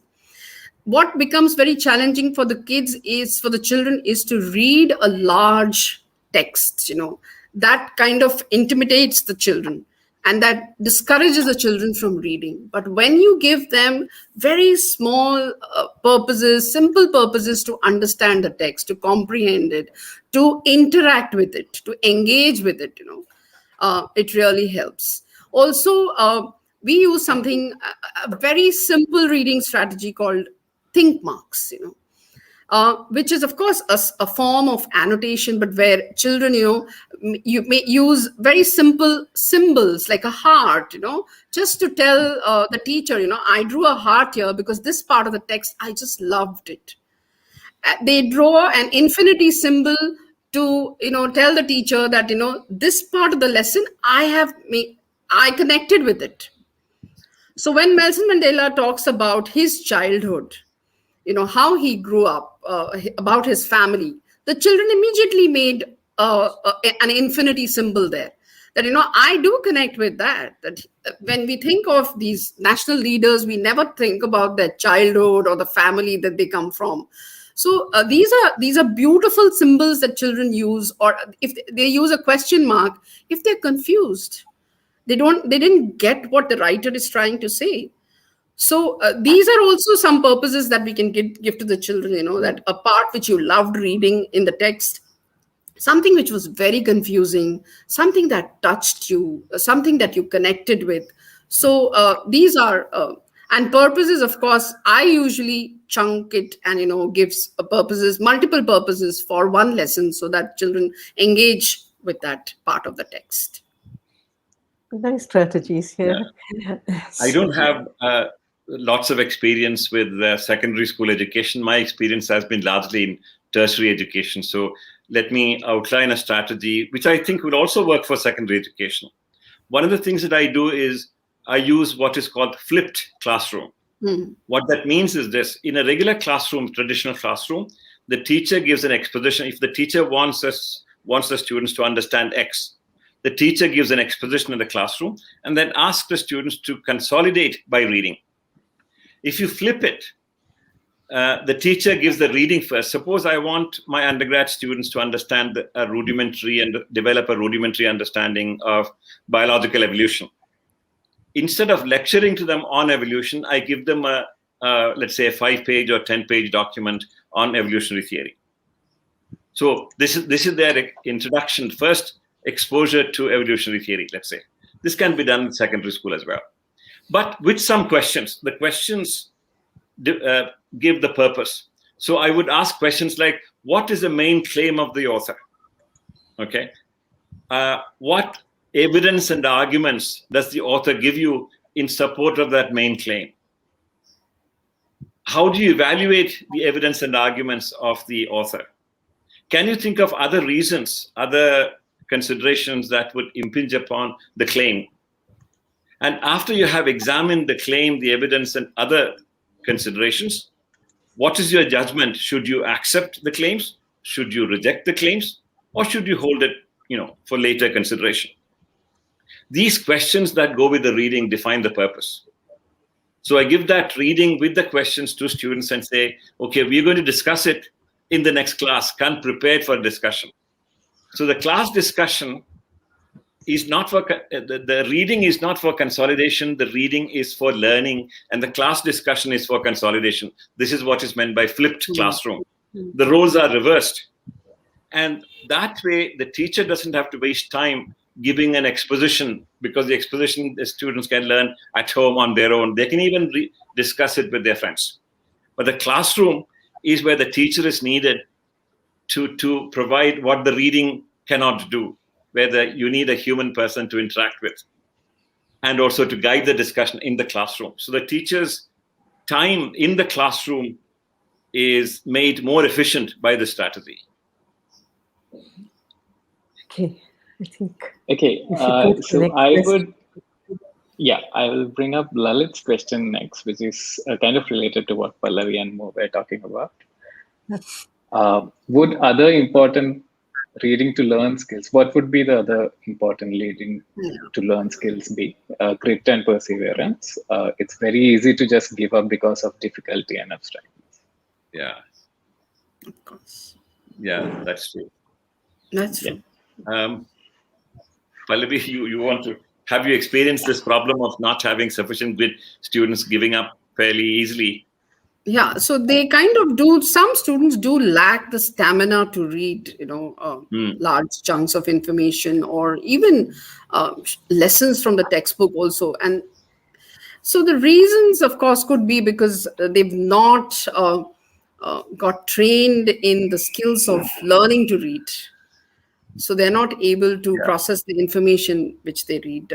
What becomes very challenging for the kids is, for the children, is to read a large text. That kind of intimidates the children, and that discourages the children from reading. But when you give them very small purposes, simple purposes to understand the text, to comprehend it, to interact with it, to engage with it, it really helps. Also, we use something, a very simple reading strategy called think marks, which is, of course, a form of annotation, but where children, you may use very simple symbols like a heart, just to tell the teacher, I drew a heart here because this part of the text, I just loved it. They draw an infinity symbol to, tell the teacher that, this part of the lesson, I connected with it. So when Nelson Mandela talks about his childhood, how he grew up, about his family, the children immediately made an infinity symbol there, that I do connect with that when we think of these national leaders, we never think about their childhood or the family that they come from. So these are beautiful symbols that children use, or if they use a question mark, if they're confused, they didn't get what the writer is trying to say. So these are also some purposes that we can give to the children, that a part which you loved reading in the text, something which was very confusing, something that touched you, something that you connected with. So these are, and purposes, of course, I usually chunk it and, gives purposes, multiple purposes for one lesson, so that children engage with that part of the text. Nice strategies here. Yeah. I don't have lots of experience with secondary school education. My experience has been largely in tertiary education. So let me outline a strategy which I think will also work for secondary education. One of the things that I do is I use what is called flipped classroom. What that means is this: in a regular classroom, traditional classroom, the teacher gives an exposition. If the teacher wants the students to understand X, the teacher gives an exposition in the classroom and then asks the students to consolidate by reading. If you flip it, the teacher gives the reading first. Suppose I want my undergrad students to understand a rudimentary and develop a rudimentary understanding of biological evolution. instead of lecturing to them on evolution, I give them let's say a 5-page or 10-page document on evolutionary theory. So this is their introduction, first exposure to evolutionary theory, let's say. This can be done in secondary school as well. But with some questions. The questions give the purpose. So I would ask questions like, what is the main claim of the author? Okay. What evidence and arguments does the author give you in support of that main claim? How do you evaluate the evidence and arguments of the author? Can you think of other reasons, other considerations that would impinge upon the claim? And after you have examined the claim, the evidence, and other considerations, what is your judgment? Should you accept the claims? Should you reject the claims? Or should you hold it, for later consideration? These questions that go with the reading define the purpose. So I give that reading with the questions to students and say, okay, we're going to discuss it in the next class. Come prepared for discussion. So the class discussion is not for, the reading is not for consolidation. The reading is for learning, and the class discussion is for consolidation. This is what is meant by flipped classroom. The roles are reversed. And that way, the teacher doesn't have to waste time giving an exposition, because the exposition the students can learn at home on their own. They can even discuss it with their friends. But the classroom is where the teacher is needed to provide what the reading cannot do, where you need a human person to interact with, and also to guide the discussion in the classroom. So the teacher's time in the classroom is made more efficient by the strategy. Okay, I think. Okay, so I will bring up Lalit's question next, which is kind of related to what Pallavi and Mo were talking about. Would other important reading to learn skills, what would be the other important reading to learn skills be? Grit and perseverance. It's very easy to just give up because of difficulty and abstractness. Yeah. Of course. Yeah, that's true. That's true. Pallavi, have you experienced this problem of not having sufficient grit, students giving up fairly easily? Yeah, so they kind of do, some students do lack the stamina to read, large chunks of information, or even lessons from the textbook also. And so the reasons, of course, could be because they've not got trained in the skills of learning to read. So they're not able to process the information which they read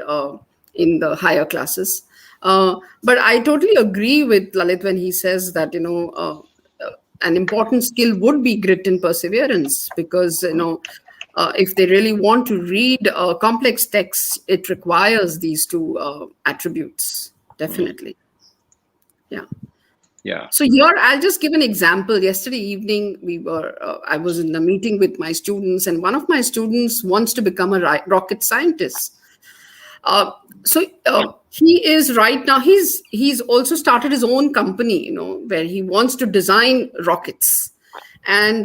in the higher classes. But I totally agree with Lalit when he says that, an important skill would be grit and perseverance, because, if they really want to read complex texts, it requires these two attributes, definitely. Yeah. Yeah. So here, I'll just give an example. Yesterday evening, I was in a meeting with my students, and one of my students wants to become a rocket scientist. He is right now, he's also started his own company, where he wants to design rockets. And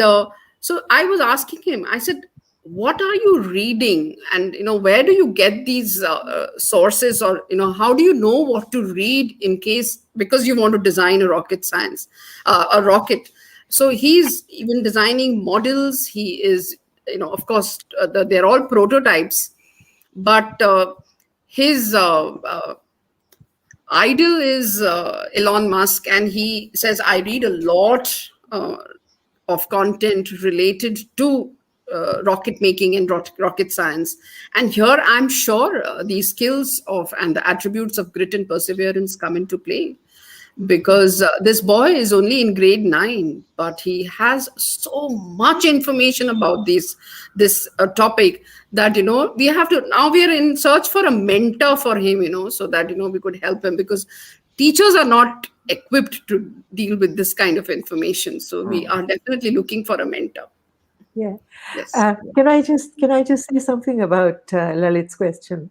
so I was asking him, I said, what are you reading? And, where do you get these sources, or, how do you know what to read in case, because you want to design a rocket. So he's even designing models. He is, of course, they're all prototypes, but his idol is Elon Musk, and he says, I read a lot of content related to rocket making and rocket science. And here I'm sure these skills and the attributes of grit and perseverance come into play, because this boy is only in grade 9, but he has so much information about this topic that, we are in search for a mentor for him, so that, we could help him, because teachers are not equipped to deal with this kind of information. So we are definitely looking for a mentor. Yeah. Yes. Can I just say something about Lalit's question?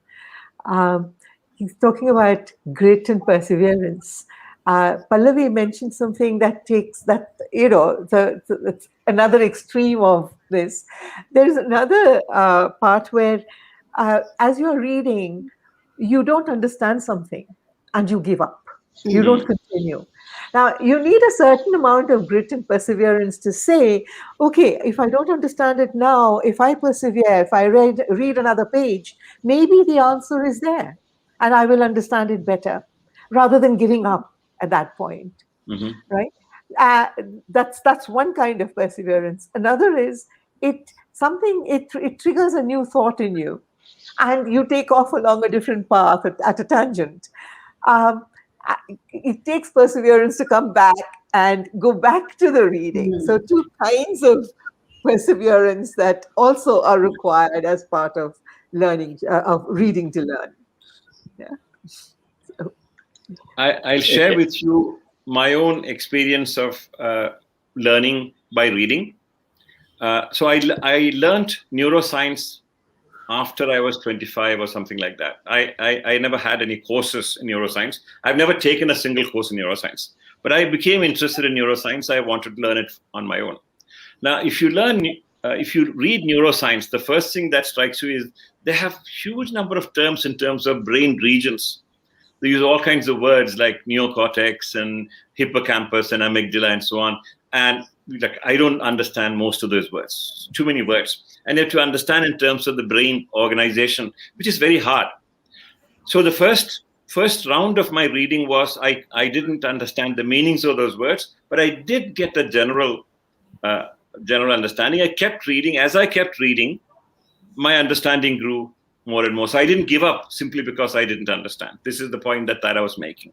He's talking about grit and perseverance. Pallavi mentioned something that takes that, it's another extreme of this. There's another part where, as you're reading, you don't understand something and you give up. You don't continue. Now, you need a certain amount of grit and perseverance to say, okay, if I don't understand it now, if I persevere, if I read another page, maybe the answer is there and I will understand it better, rather than giving up at that point, right? Uh, that's one kind of perseverance. Another is it triggers a new thought in you, and you take off along a different path at a tangent. Um, it takes perseverance to come back and go back to the reading. So, two kinds of perseverance that also are required as part of learning, of reading to learn. Yeah. So, I'll share with you my own experience of learning by reading. So I learned neuroscience after I was 25 or something like that. I never had any courses in neuroscience. I've never taken a single course in neuroscience. But I became interested in neuroscience. I wanted to learn it on my own. Now, if you read neuroscience, the first thing that strikes you is they have huge number of terms in terms of brain regions. They use all kinds of words like neocortex and hippocampus and amygdala and so on. And like, I don't understand most of those words. Too many words. And you have to understand in terms of the brain organization, which is very hard. So the first round of my reading was I didn't understand the meanings of those words, but I did get a general understanding. I kept reading. As I kept reading, my understanding grew more and more. So I didn't give up simply because I didn't understand. This is the point that Tara was making.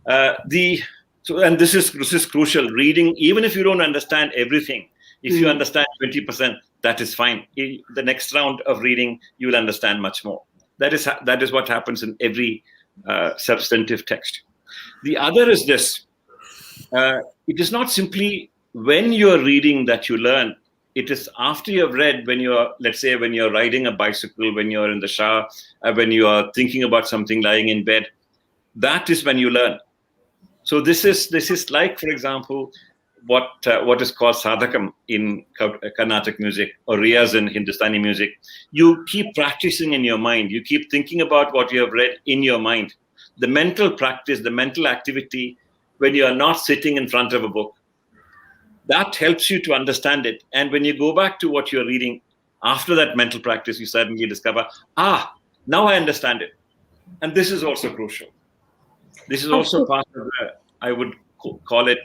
And this is crucial. Reading, even if you don't understand everything, if you understand 20%, that is fine. In the next round of reading, you will understand much more. That is what happens in every substantive text. The other is this. It is not simply when you are reading that you learn. It is after you have read, when you're riding a bicycle, when you're in the shower, when you are thinking about something lying in bed. That is when you learn. So this is like, for example, what is called sadhakam in Carnatic music, or riyaz in Hindustani music. You keep practicing in your mind. You keep thinking about what you have read in your mind. The mental practice, the mental activity, when you are not sitting in front of a book, that helps you to understand it. And when you go back to what you're reading, after that mental practice, you suddenly discover, now I understand it. And this is also crucial. This is also part of I would call it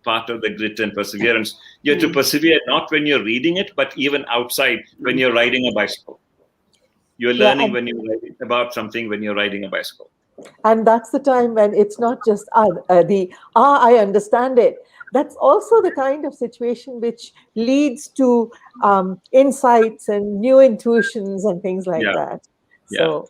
part of the grit and perseverance. You have to persevere not when you're reading it, but even outside when you're riding a bicycle. You're learning when you're writing about something when you're riding a bicycle. And that's the time when it's not just I understand it. That's also the kind of situation which leads to insights and new intuitions and things like that. So,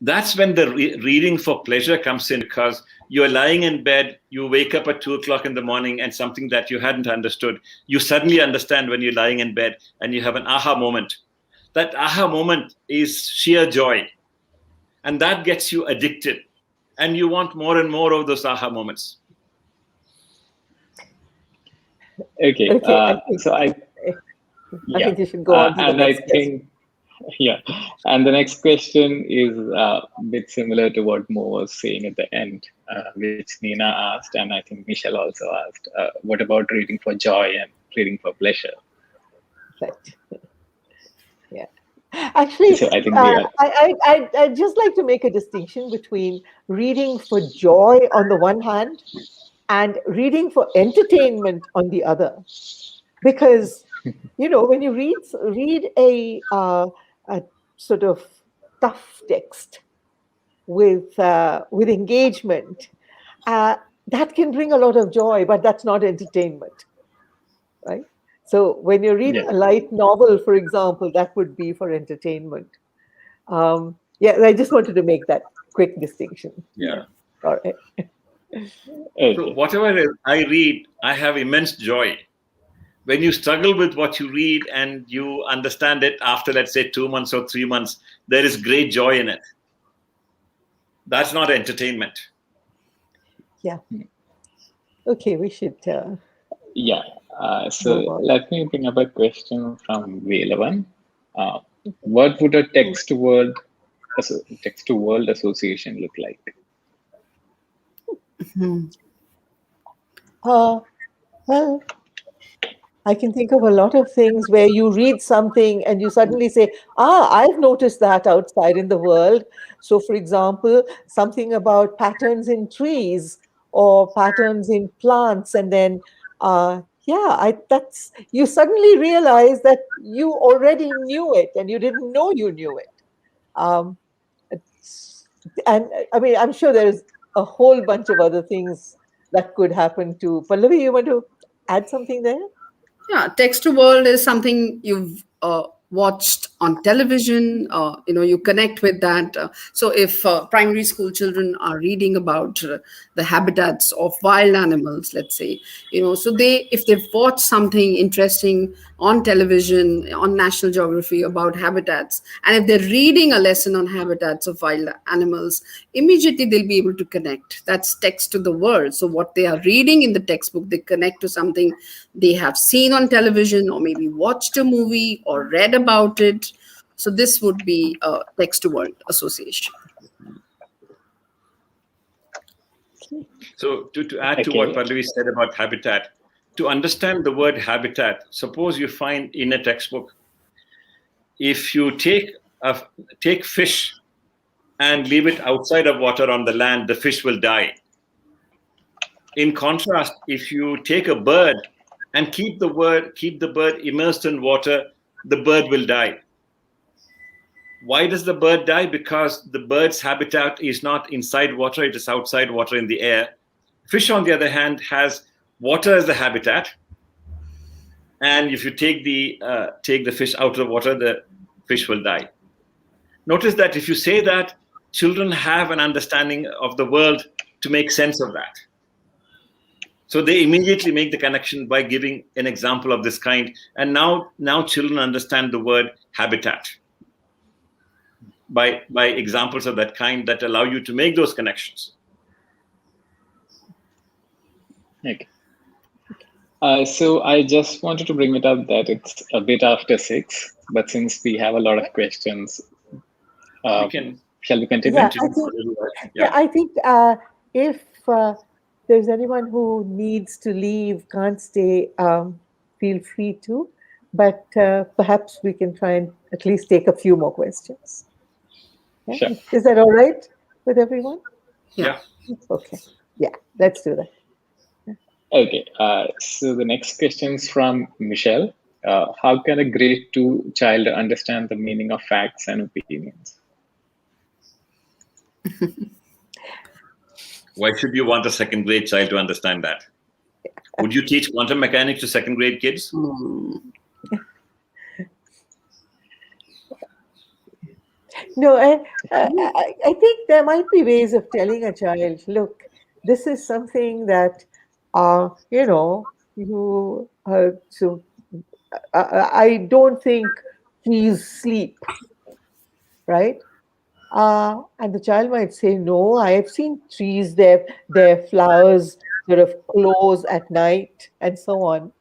that's when the reading for pleasure comes in, because you're lying in bed, you wake up at 2:00 in the morning, and something that you hadn't understood, you suddenly understand when you're lying in bed, and you have an aha moment. That aha moment is sheer joy. And that gets you addicted. And you want more and more of those aha moments. Okay. So I think you should go on to the next question. And the next question is a bit similar to what Mo was saying at the end, which Nina asked, and I think Michelle also asked. What about reading for joy and reading for pleasure? Right. Yeah. Actually, so I think I'd just like to make a distinction between reading for joy on the one hand and reading for entertainment on the other. Because, when you read a sort of tough text with engagement, that can bring a lot of joy, but that's not entertainment, right? So when you're reading a light novel, for example, that would be for entertainment. I just wanted to make that quick distinction. Yeah. All right. So whatever I read, I have immense joy. When you struggle with what you read and you understand it after, let's say, 2 months or 3 months, there is great joy in it. That's not entertainment. Yeah. Okay, we should. So let me bring up a question from Velavan. What would a text word text to world association look like? Well, I can think of a lot of things where you read something and you suddenly say, I've noticed that outside in the world. So, for example, something about patterns in trees or patterns in plants. And then, that's, you suddenly realize that you already knew it and you didn't know you knew it. Um, and I mean, I'm sure there's a whole bunch of other things that could happen too. Pallavi, you want to add something there? Yeah, text to world is something you've watched on television. You connect with that. So if primary school children are reading about the habitats of wild animals, let's say, so if they've watched something interesting on television, on National Geography about habitats, and if they're reading a lesson on habitats of wild animals, immediately they'll be able to connect. That's text to the world. So what they are reading in the textbook, they connect to something they have seen on television, or maybe watched a movie or read about it. So this would be a text to world association. So to add to what Pallavi said about habitat, to understand the word habitat, suppose you find in a textbook, if you take fish and leave it outside of water on the land, the fish will die. In contrast, if you take a bird and keep the bird immersed in water, the bird will die. Why does the bird die? Because the bird's habitat is not inside water, it is outside water in the air. Fish, on the other hand, has water as the habitat. And if you take the fish out of the water, the fish will die. Notice that if you say that, children have an understanding of the world to make sense of that. So they immediately make the connection by giving an example of this kind. And now children understand the word habitat by examples of that kind that allow you to make those connections. Okay. So I just wanted to bring it up that it's a bit after 6, but since we have a lot of questions, shall we continue? I think if there's anyone who needs to leave, can't stay, feel free to. But perhaps we can try and at least take a few more questions. Yeah? Sure. Is that all right with everyone? Yeah. Okay. Yeah, let's do that. Okay. So the next question is from Michelle. How can a grade 2 child understand the meaning of facts and opinions? Why should you want a second grade child to understand that? Would you teach quantum mechanics to second grade kids? No, I think there might be ways of telling a child, look, this is something that, so I don't think he's sleep, right? And the child might say, no, I have seen trees, their flowers sort of close at night and so on.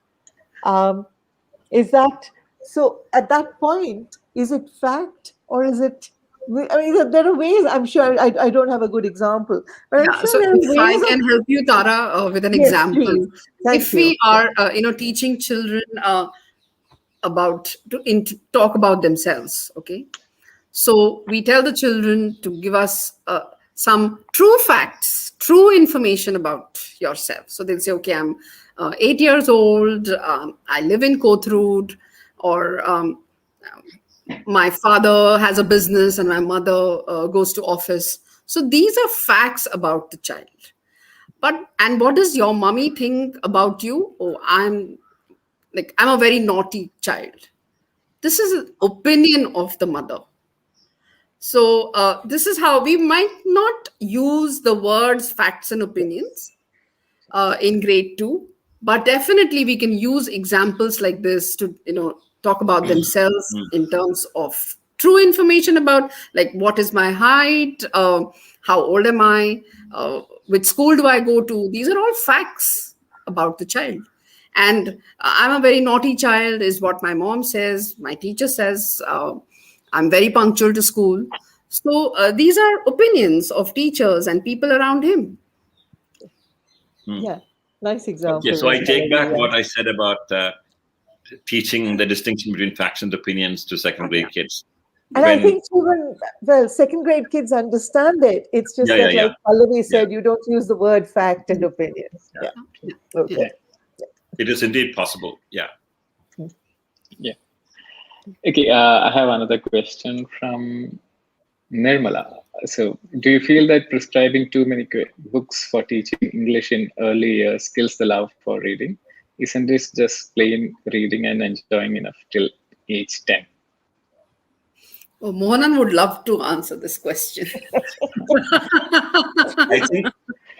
Is that, so at that point, is it fact or is it, I mean, there are ways, I'm sure, I don't have a good example, but I'm sure so there are if I ways can help you, Tara, with an Yes, example. please. Thank If you. we are, teaching children talk about themselves, okay? So we tell the children to give us some true facts, true information about yourself. So they'll say, okay, I'm 8 years old, I live in Kothrood, or my father has a business and my mother goes to office. So these are facts about the child. And what does your mommy think about you? Oh, I'm a very naughty child. This is an opinion of the mother. So this is how we might not use the words facts and opinions in grade 2, but definitely we can use examples like this to talk about themselves in terms of true information about, like, what is my height, how old am I, which school do I go to. These are all facts about the child. And I'm a very naughty child is what my mom says, my teacher says. I'm very punctual to school. So these are opinions of teachers and people around him. Yeah, nice Okay, example. so I take back Yeah. what I said about teaching the distinction between facts and opinions to second grade kids. And I think children, well, second grade kids understand it. It's just that, like Pallavi said, you don't use the word fact and opinion. Yeah. Okay. It is indeed possible. Yeah. Yeah. Okay, I have another question from Nirmala. So, do you feel that prescribing too many books for teaching English in early years kills the love for reading? Isn't this just plain reading and enjoying enough till age 10? Oh, Mohanan would love to answer this question.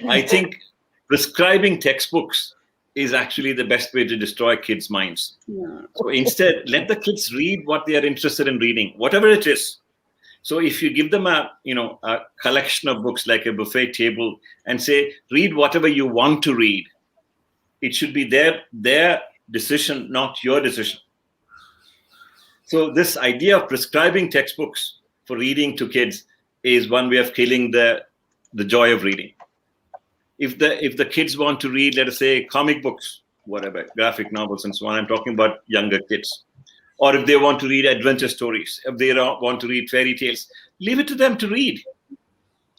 I think prescribing textbooks is actually the best way to destroy kids' minds. Yeah. So instead, let the kids read what they are interested in reading, whatever it is. So if you give them a collection of books like a buffet table and say, read whatever you want to read, it should be their decision, not your decision. So this idea of prescribing textbooks for reading to kids is one way of killing the joy of reading. If the kids want to read, let us say, comic books, whatever, graphic novels and so on, I'm talking about younger kids. Or if they want to read adventure stories, if they want to read fairy tales, leave it to them to read.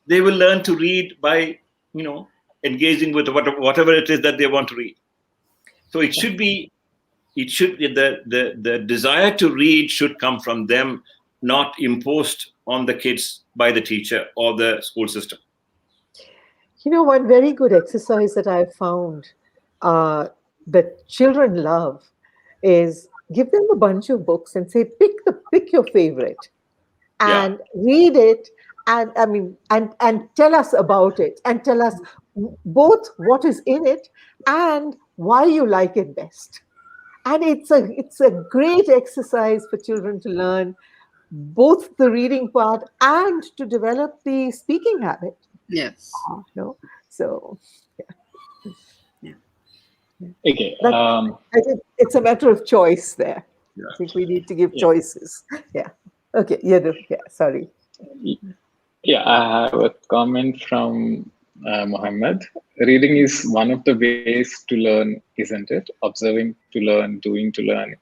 They will learn to read by, engaging with whatever it is that they want to read. So the desire to read should come from them, not imposed on the kids by the teacher or the school system. One very good exercise that I've found that children love is give them a bunch of books and say, pick your favorite and read it, and and tell us about it, and tell us both what is in it and why you like it best. And it's a great exercise for children to learn both the reading part and to develop the speaking habit. Yes. So Okay. I think it's a matter of choice there. Yeah. I think we need to give choices. Yeah. Okay. Yeah. Sorry. Yeah, I have a comment from Mohammed. Reading is one of the ways to learn, isn't it? Observing to learn, doing to learn,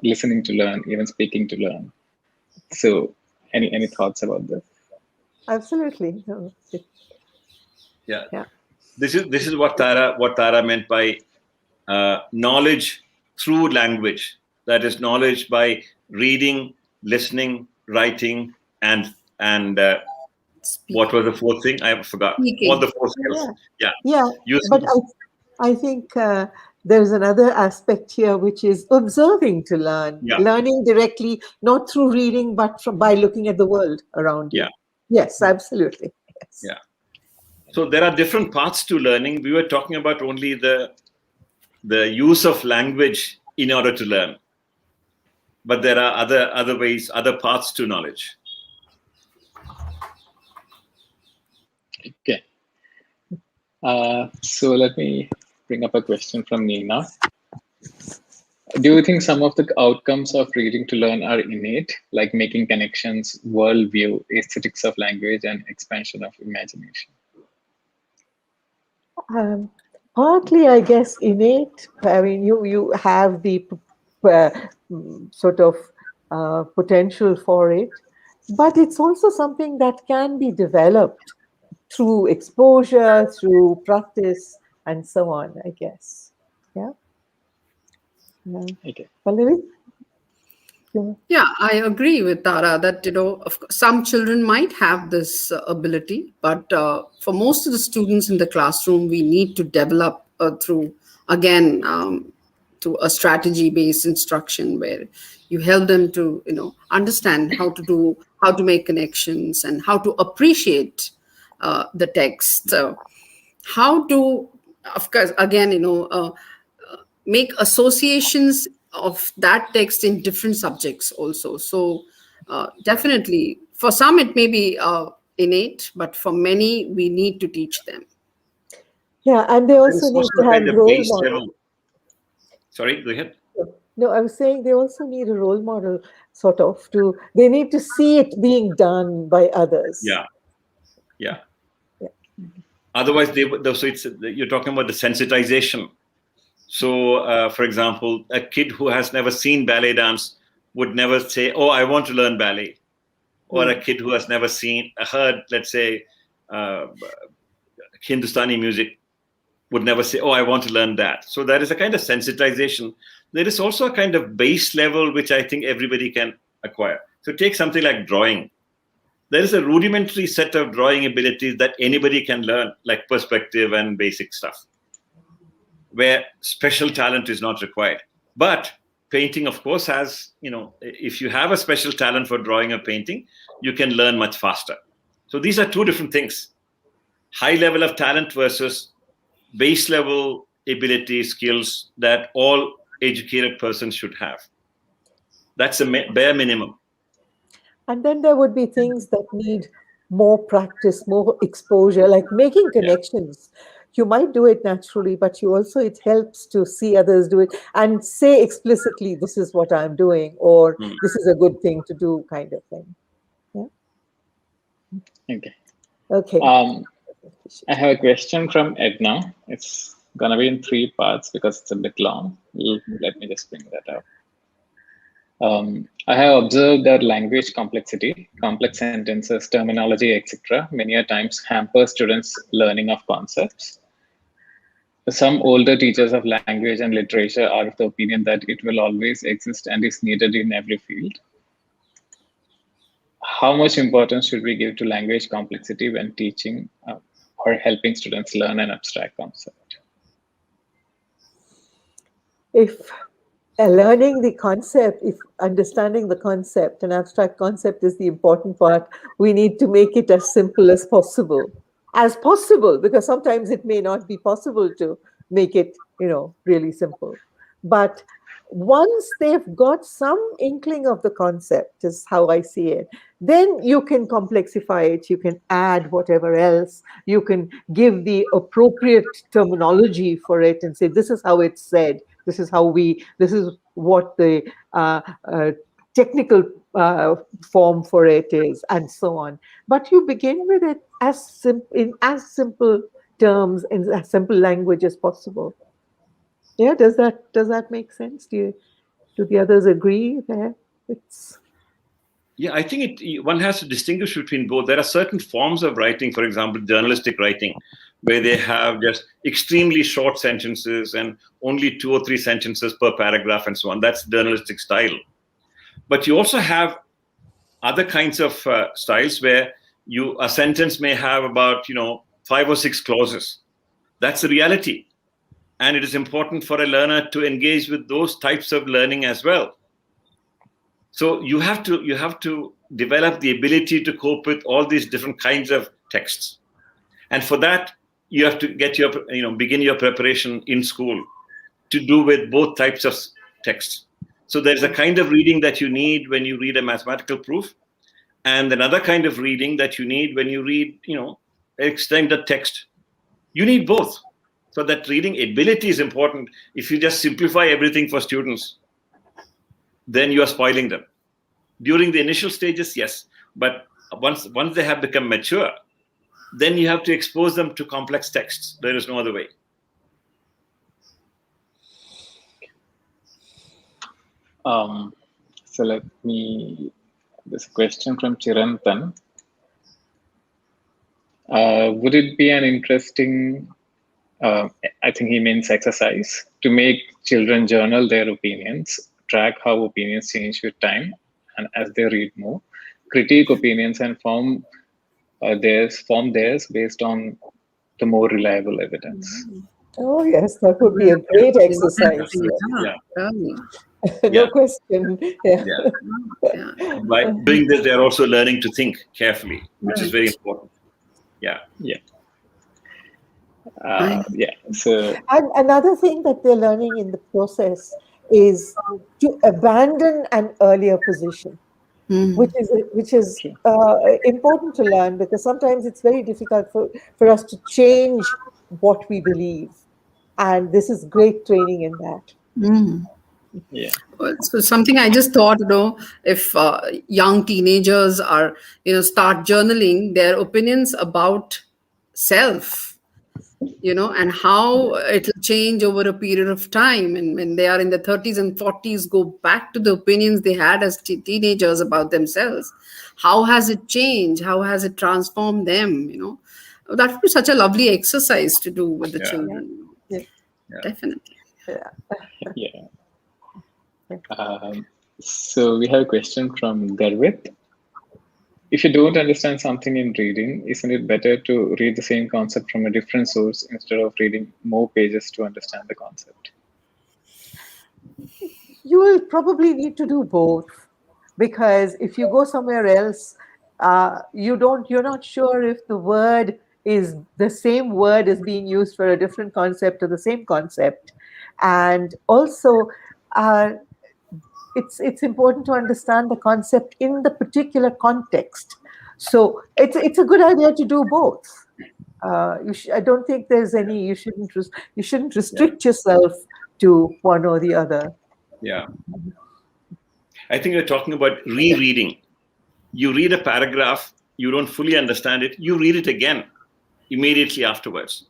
listening to learn, even speaking to learn. So, any thoughts about this? Absolutely. Yeah. This is what Tara meant by knowledge through language. That is knowledge by reading, listening, writing, and what was the fourth thing? I forgot. Speaking. All the four skills. Yeah. But I think there's another aspect here, which is observing to learn, learning directly, not through reading, but by looking at the world around you. Yeah. Yes, absolutely. Yes. Yeah. So there are different paths to learning. We were talking about only the use of language in order to learn, but there are other ways, other paths to knowledge. Okay. So let me bring up a question from Nina. Do you think some of the outcomes of reading to learn are innate, like making connections, worldview, aesthetics of language, and expansion of imagination? Partly, I guess, innate. I mean, you have the sort of potential for it, but it's also something that can be developed through exposure, through practice, and so on, I guess. Yeah. Okay. Pallavi? Yeah, I agree with Tara that, of course, some children might have this ability, but for most of the students in the classroom, we need to develop through a strategy-based instruction where you help them to, understand how to make connections and how to appreciate the text. How to, of course, again, make associations of that text in different subjects also. So definitely, for some it may be innate, but for many we need to teach them. Yeah, and they also need to have role models. Sorry, go ahead. No, I was saying they also need a role model, sort of, they need to see it being done by others. Yeah, yeah. Yeah. Otherwise, so you're talking about the sensitization. So, for example, a kid who has never seen ballet dance would never say, "Oh, I want to learn ballet," or a kid who has never heard, let's say, uh, Hindustani music would never say, "Oh, I want to learn that." So there is a kind of sensitization. There is also a kind of base level which I think everybody can acquire. So take something like drawing. There is a rudimentary set of drawing abilities that anybody can learn, like perspective and basic stuff, where special talent is not required. But painting, of course, has, if you have a special talent for drawing or painting, you can learn much faster. So these are two different things. High level of talent versus base level ability, skills that all educated persons should have. That's a bare minimum. And then there would be things that need more practice, more exposure, like making connections. You might do it naturally, but it helps to see others do it and say explicitly, this is what I'm doing, or this is a good thing to do, kind of thing. Yeah. Okay. Okay. I have a question from Edna. It's gonna be in 3 parts because it's a bit long. Let me just bring that up. I have observed that language complexity, complex sentences, terminology, etc., many a times hamper students' learning of concepts. Some older teachers of language and literature are of the opinion that it will always exist and is needed in every field. How much importance should we give to language complexity when teaching or helping students learn an abstract concept? If learning the concept, if understanding the concept, an abstract concept is the important part, we need to make it as simple as possible. Because sometimes it may not be possible to make it, really simple. But once they've got some inkling of the concept, is how I see it, then you can complexify it, you can add whatever else, you can give the appropriate terminology for it and say, this is how it's said, this is what the technical form for it is, and so on. But you begin with it in as simple terms, in as simple language as possible. Yeah, does that make sense? Do the others agree there? Yeah, I think one has to distinguish between both. There are certain forms of writing, for example, journalistic writing, where they have just extremely short sentences and only 2 or 3 sentences per paragraph and so on. That's journalistic style. But you also have other kinds of styles where a sentence may have about 5 or 6 clauses. That's the reality. And it is important for a learner to engage with those types of learning as well. So you have to develop the ability to cope with all these different kinds of texts. And for that, you have to begin your preparation in school to do with both types of texts. So there's a kind of reading that you need when you read a mathematical proof, and another kind of reading that you need when you read, extended text. You need both. So that reading ability is important. If you just simplify everything for students, then you are spoiling them. During the initial stages, yes. But once they have become mature, then you have to expose them to complex texts. There is no other way. So this question from Chirantan. Would it be an interesting, I think he means exercise, to make children journal their opinions, track how opinions change with time, and as they read more, critique opinions and form theirs based on the more reliable evidence? Oh yes, that would be a great exercise. No question. By doing this, they are also learning to think carefully, which is very important. So, and another thing that they're learning in the process is to abandon an earlier position, which is important to learn, because sometimes it's very difficult for us to change what we believe, and this is great training in that. Yeah. So something I just thought, if young teenagers are, start journaling their opinions about self, and how it'll change over a period of time. And when they are in their 30s and 40s, go back to the opinions they had as teenagers about themselves. How has it changed? How has it transformed them? That would be such a lovely exercise to do with the Yeah. children. Yeah. Yeah. Definitely. Yeah. So we have a question from Garvit. If you don't understand something in reading, isn't it better to read the same concept from a different source instead of reading more pages to understand the concept? You will probably need to do both, because if you go somewhere else, you're not sure if the word is the same word is being used for a different concept or the same concept. And also, uh, it's important to understand the concept in the particular context. So it's a good idea to do both. I don't think there's any. You shouldn't Yeah. restrict yourself to one or the other. Yeah. I think you're talking about rereading. You read a paragraph, you don't fully understand it, you read it again immediately afterwards.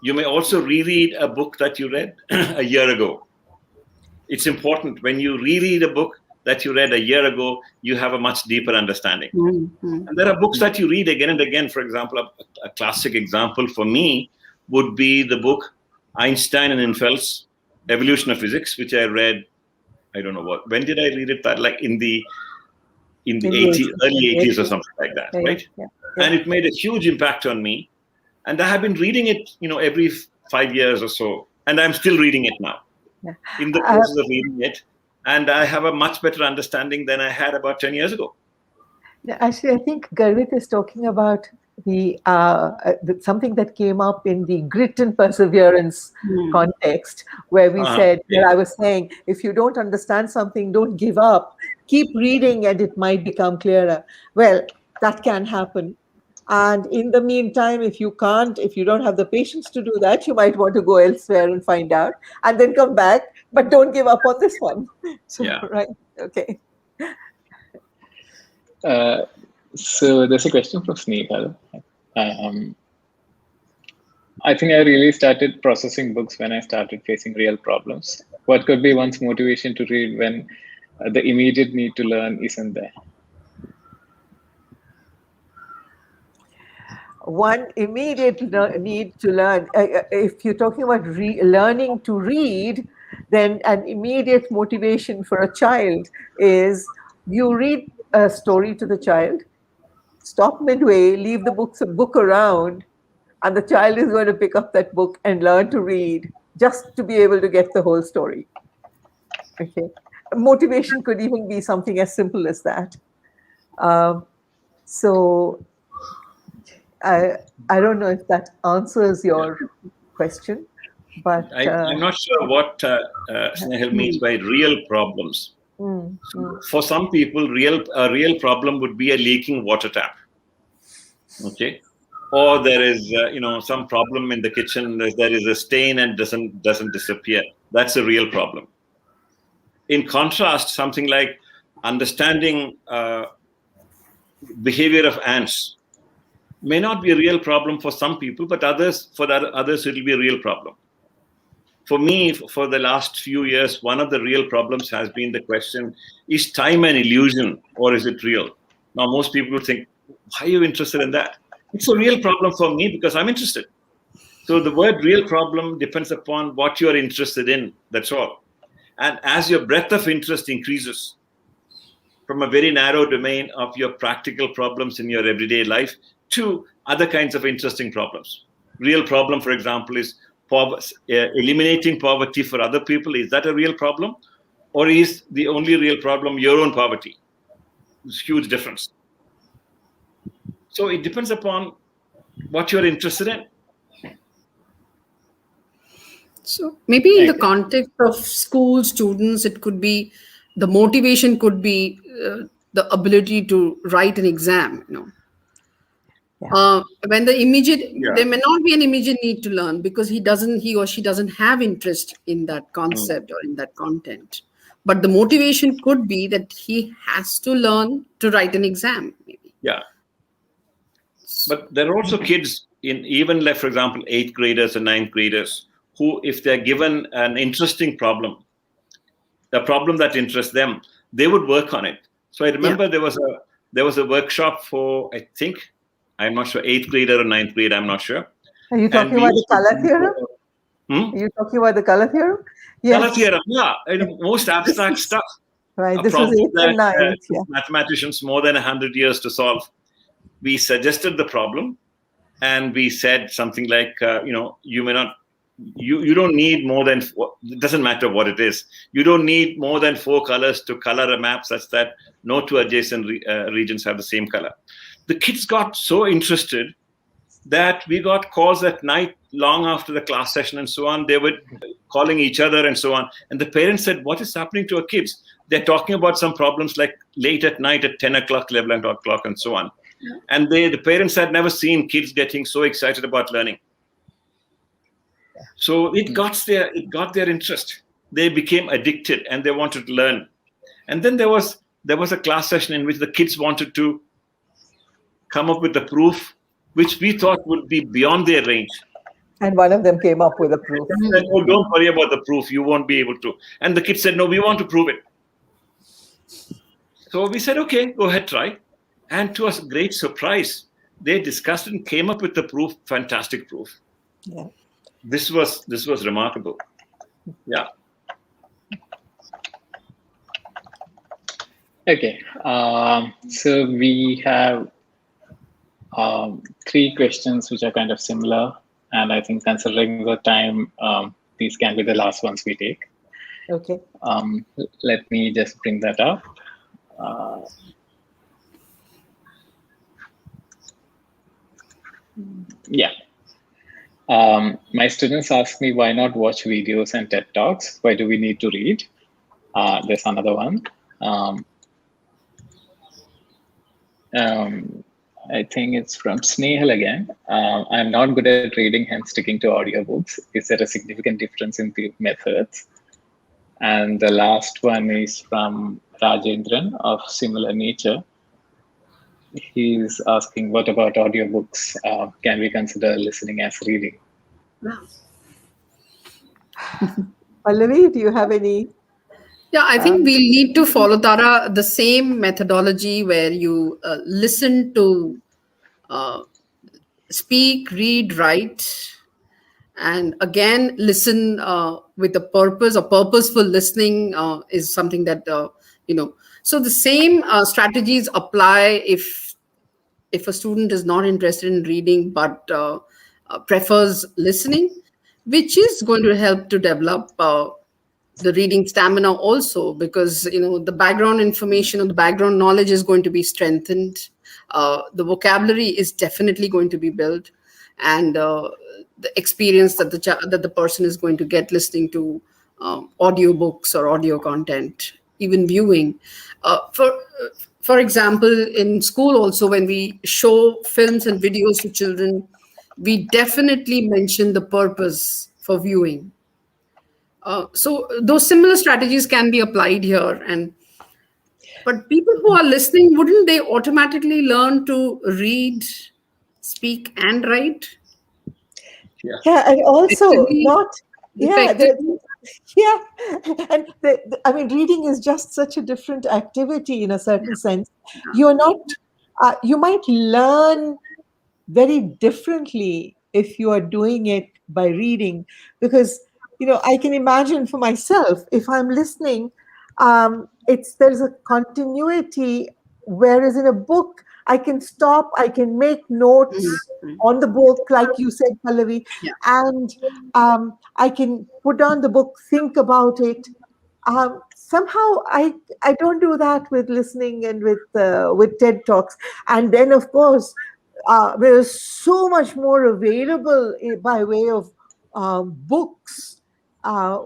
You may also reread a book that you read a year ago. It's important when you reread a book that you read a year ago, you have a much deeper understanding. Mm-hmm. And there are books that you read again and again. For example, a classic example for me would be the book Einstein and Infeld's Evolution of Physics, which I read, I don't know when did I read it? Like in the In the 80s, 80s, early 80s or 80s. something like that, Yeah, right? yeah, And yeah. it made a huge impact on me. And I have been reading it, every 5 years or so. And I'm still reading it now, Yeah. in the process of reading it. And I have a much better understanding than I had about 10 years ago. Actually, I think Garvit is talking about something that came up in the grit and perseverance context, where Yeah. I was saying, if you don't understand something, don't give up. Keep reading, and it might become clearer. Well, that can happen. And in the meantime, if you don't have the patience to do that, you might want to go elsewhere and find out, and then come back. But don't give up on this one. So, Yeah. right, okay. So there's a question from Snehal. I think I really started processing books when I started facing real problems. What could be one's motivation to read when the immediate need to learn isn't there? One immediate need to learn. If you're talking about learning to read, then an immediate motivation for a child is you read a story to the child, stop midway, leave the book around, and the child is going to pick up that book and learn to read just to be able to get the whole story. Okay, motivation could even be something as simple as that. Um, so I I don't know if that answers Yeah. your question, but I'm not sure what Snehal means by real problems. mm, So mm. for some people, a real problem would be a leaking water tap. Okay, or there is some problem in the kitchen. There is a stain and doesn't disappear. That's a real problem. In contrast, something like understanding behavior of ants may not be a real problem for some people, but others it will be a real problem. For me, for the last few years, one of the real problems has been the question: is time an illusion or is it real? Now, most people would think, why are you interested in that? It's a real problem for me because I'm interested. So the word real problem depends upon what you're interested in. That's all. And as your breadth of interest increases from a very narrow domain of your practical problems in your everyday life to other kinds of interesting problems. Real problem, for example, is eliminating poverty for other people. Is that a real problem? Or is the only real problem your own poverty? It's a huge difference. So it depends upon what you're interested in. So maybe in the Okay. context of school students, it could be the motivation could be the ability to write an exam. Yeah. When the immediate, Yeah. there may not be an immediate need to learn because he or she doesn't have interest in that concept or in that content. But the motivation could be that he has to learn to write an exam, maybe. Yeah. But there are also kids in even like, for example, eighth graders and ninth graders who, if they're given an interesting problem, the problem that interests them, they would work on it. So I Yeah. remember there was a workshop for, I think, I'm not sure, eighth grader or ninth grade, I'm not sure. Are you And talking we about the used to color theorem? Hmm? Are you talking about the color theorem? Color Yes. theorem, yeah, most abstract stuff. Right. A This was problem eighth that and ninth. took Yeah. mathematicians more than 100 years to solve. We suggested the problem, and we said something like, you may not, you don't need more than, it doesn't matter what it is. You don't need more than 4 colors to color a map such that no two adjacent regions have the same color. The kids got so interested that we got calls at night long after the class session and so on. They were calling each other and so on. And the parents said, what is happening to our kids? They're talking about some problems like late at night at 10 o'clock, 11 o'clock, and so on. And the parents had never seen kids getting so excited about learning. So it got their interest. They became addicted and they wanted to learn. And then there was a class session in which the kids wanted to come up with a proof which we thought would be beyond their range. And one of them came up with a proof. Said, oh, don't worry about the proof. You won't be able to. And the kids said, no, we want to prove it. So we said, okay, go ahead, try. And to our great surprise, they discussed it and came up with the proof, fantastic proof. Yeah. This was remarkable. Yeah. Okay. So we have 3 questions which are kind of similar. And I think considering the time, these can be the last ones we take. Okay. Let me just bring that up. Yeah. My students ask me, why not watch videos and TED Talks? Why do we need to read? There's another one. I think it's from Snehal again. I'm not good at reading, hence sticking to audiobooks. Is there a significant difference in the methods? And the last one is from Rajendran of similar nature. He's asking, what about audiobooks? Can we consider listening as reading? Pallavi, do you have any? Yeah, I think we'll need to follow, Tara, the same methodology where you listen to speak, read, write, and again, listen with a purpose. A purposeful listening is something that, so the same strategies apply if a student is not interested in reading but prefers listening, which is going to help to develop the reading stamina also, because the background information or the background knowledge is going to be strengthened. The vocabulary is definitely going to be built, and the experience that the person is going to get listening to audiobooks or audio content, even viewing. For example, in school also, when we show films and videos to children, we definitely mention the purpose for viewing. So those similar strategies can be applied here. But people who are listening, wouldn't they automatically learn to read, speak, and write? Yeah, and also Effectively, not. Yeah, effectively. yeah, and I mean, reading is just such a different activity in a certain sense. You're not. You might learn very differently if you are doing it by reading, because I can imagine for myself, if I'm listening, there's a continuity, whereas in a book I can stop, I can make notes on the book, like you said, Pallavi, Yeah. and I can put down the book, think about it. Somehow I don't do that with listening and with TED Talks. And then, of course, there's so much more available by way of books,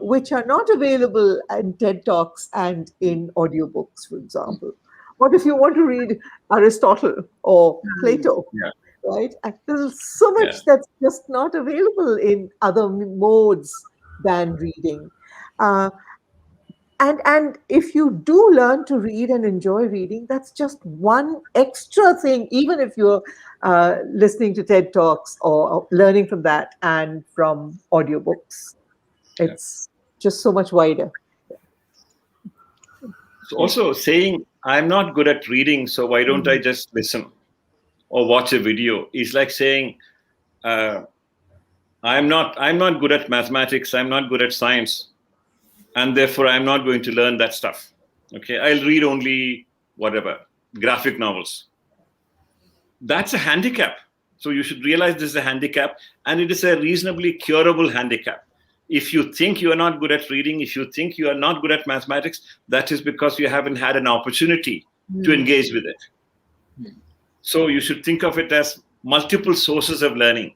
which are not available in TED Talks and in audiobooks, for example. What if you want to read Aristotle or Plato? Yeah. right? And there's so much Yeah. that's just not available in other modes than reading. Uh, and if you do learn to read and enjoy reading, that's just one extra thing, even if you're listening to TED Talks or learning from that and from audiobooks. Yeah. It's just so much wider. So also saying, I'm not good at reading, so why don't I just listen or watch a video, is like saying, uh, I'm not good at mathematics, I'm not good at science, and therefore I'm not going to learn that stuff. Okay, I'll read only whatever, graphic novels. That's a handicap. So you should realize this is a handicap, and it is a reasonably curable handicap. If you think you are not good at reading, if you think you are not good at mathematics, that is because you haven't had an opportunity to engage with it. So you should think of it as multiple sources of learning.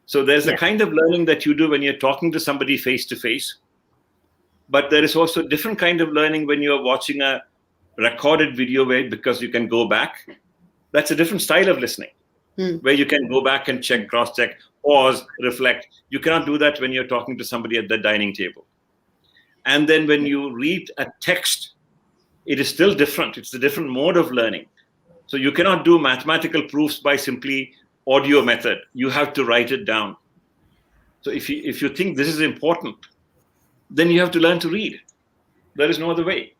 So there's the kind of learning that you do when you're talking to somebody face to face, but there is also a different kind of learning when you're watching a recorded video because you can go back. That's a different style of listening, where you can go back and check, cross-check, pause, reflect. You cannot do that when you're talking to somebody at the dining table. And then when you read a text, it is still different. It's a different mode of learning. So you cannot do mathematical proofs by simply audio method. You have to write it down. So if you think this is important, then you have to learn to read. There is no other way.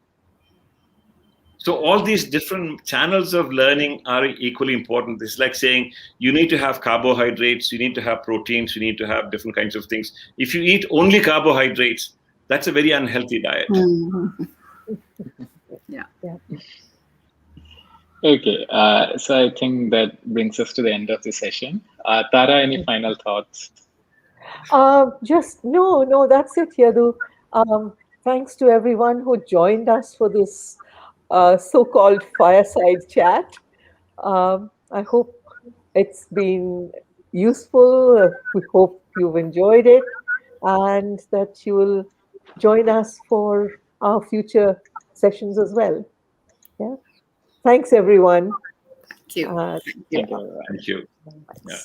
So all these different channels of learning are equally important. It's like saying you need to have carbohydrates, you need to have proteins, you need to have different kinds of things. If you eat only carbohydrates, that's a very unhealthy diet. Yeah. Okay, so I think that brings us to the end of the session. Tara, any final thoughts? Just no, that's it, Yadu. Thanks to everyone who joined us for this so-called fireside chat. I hope it's been useful. We hope you've enjoyed it and that you will join us for our future sessions as well. Yeah. Thanks, everyone. Thank you. Uh, Thank you very much. Thank you. Yeah.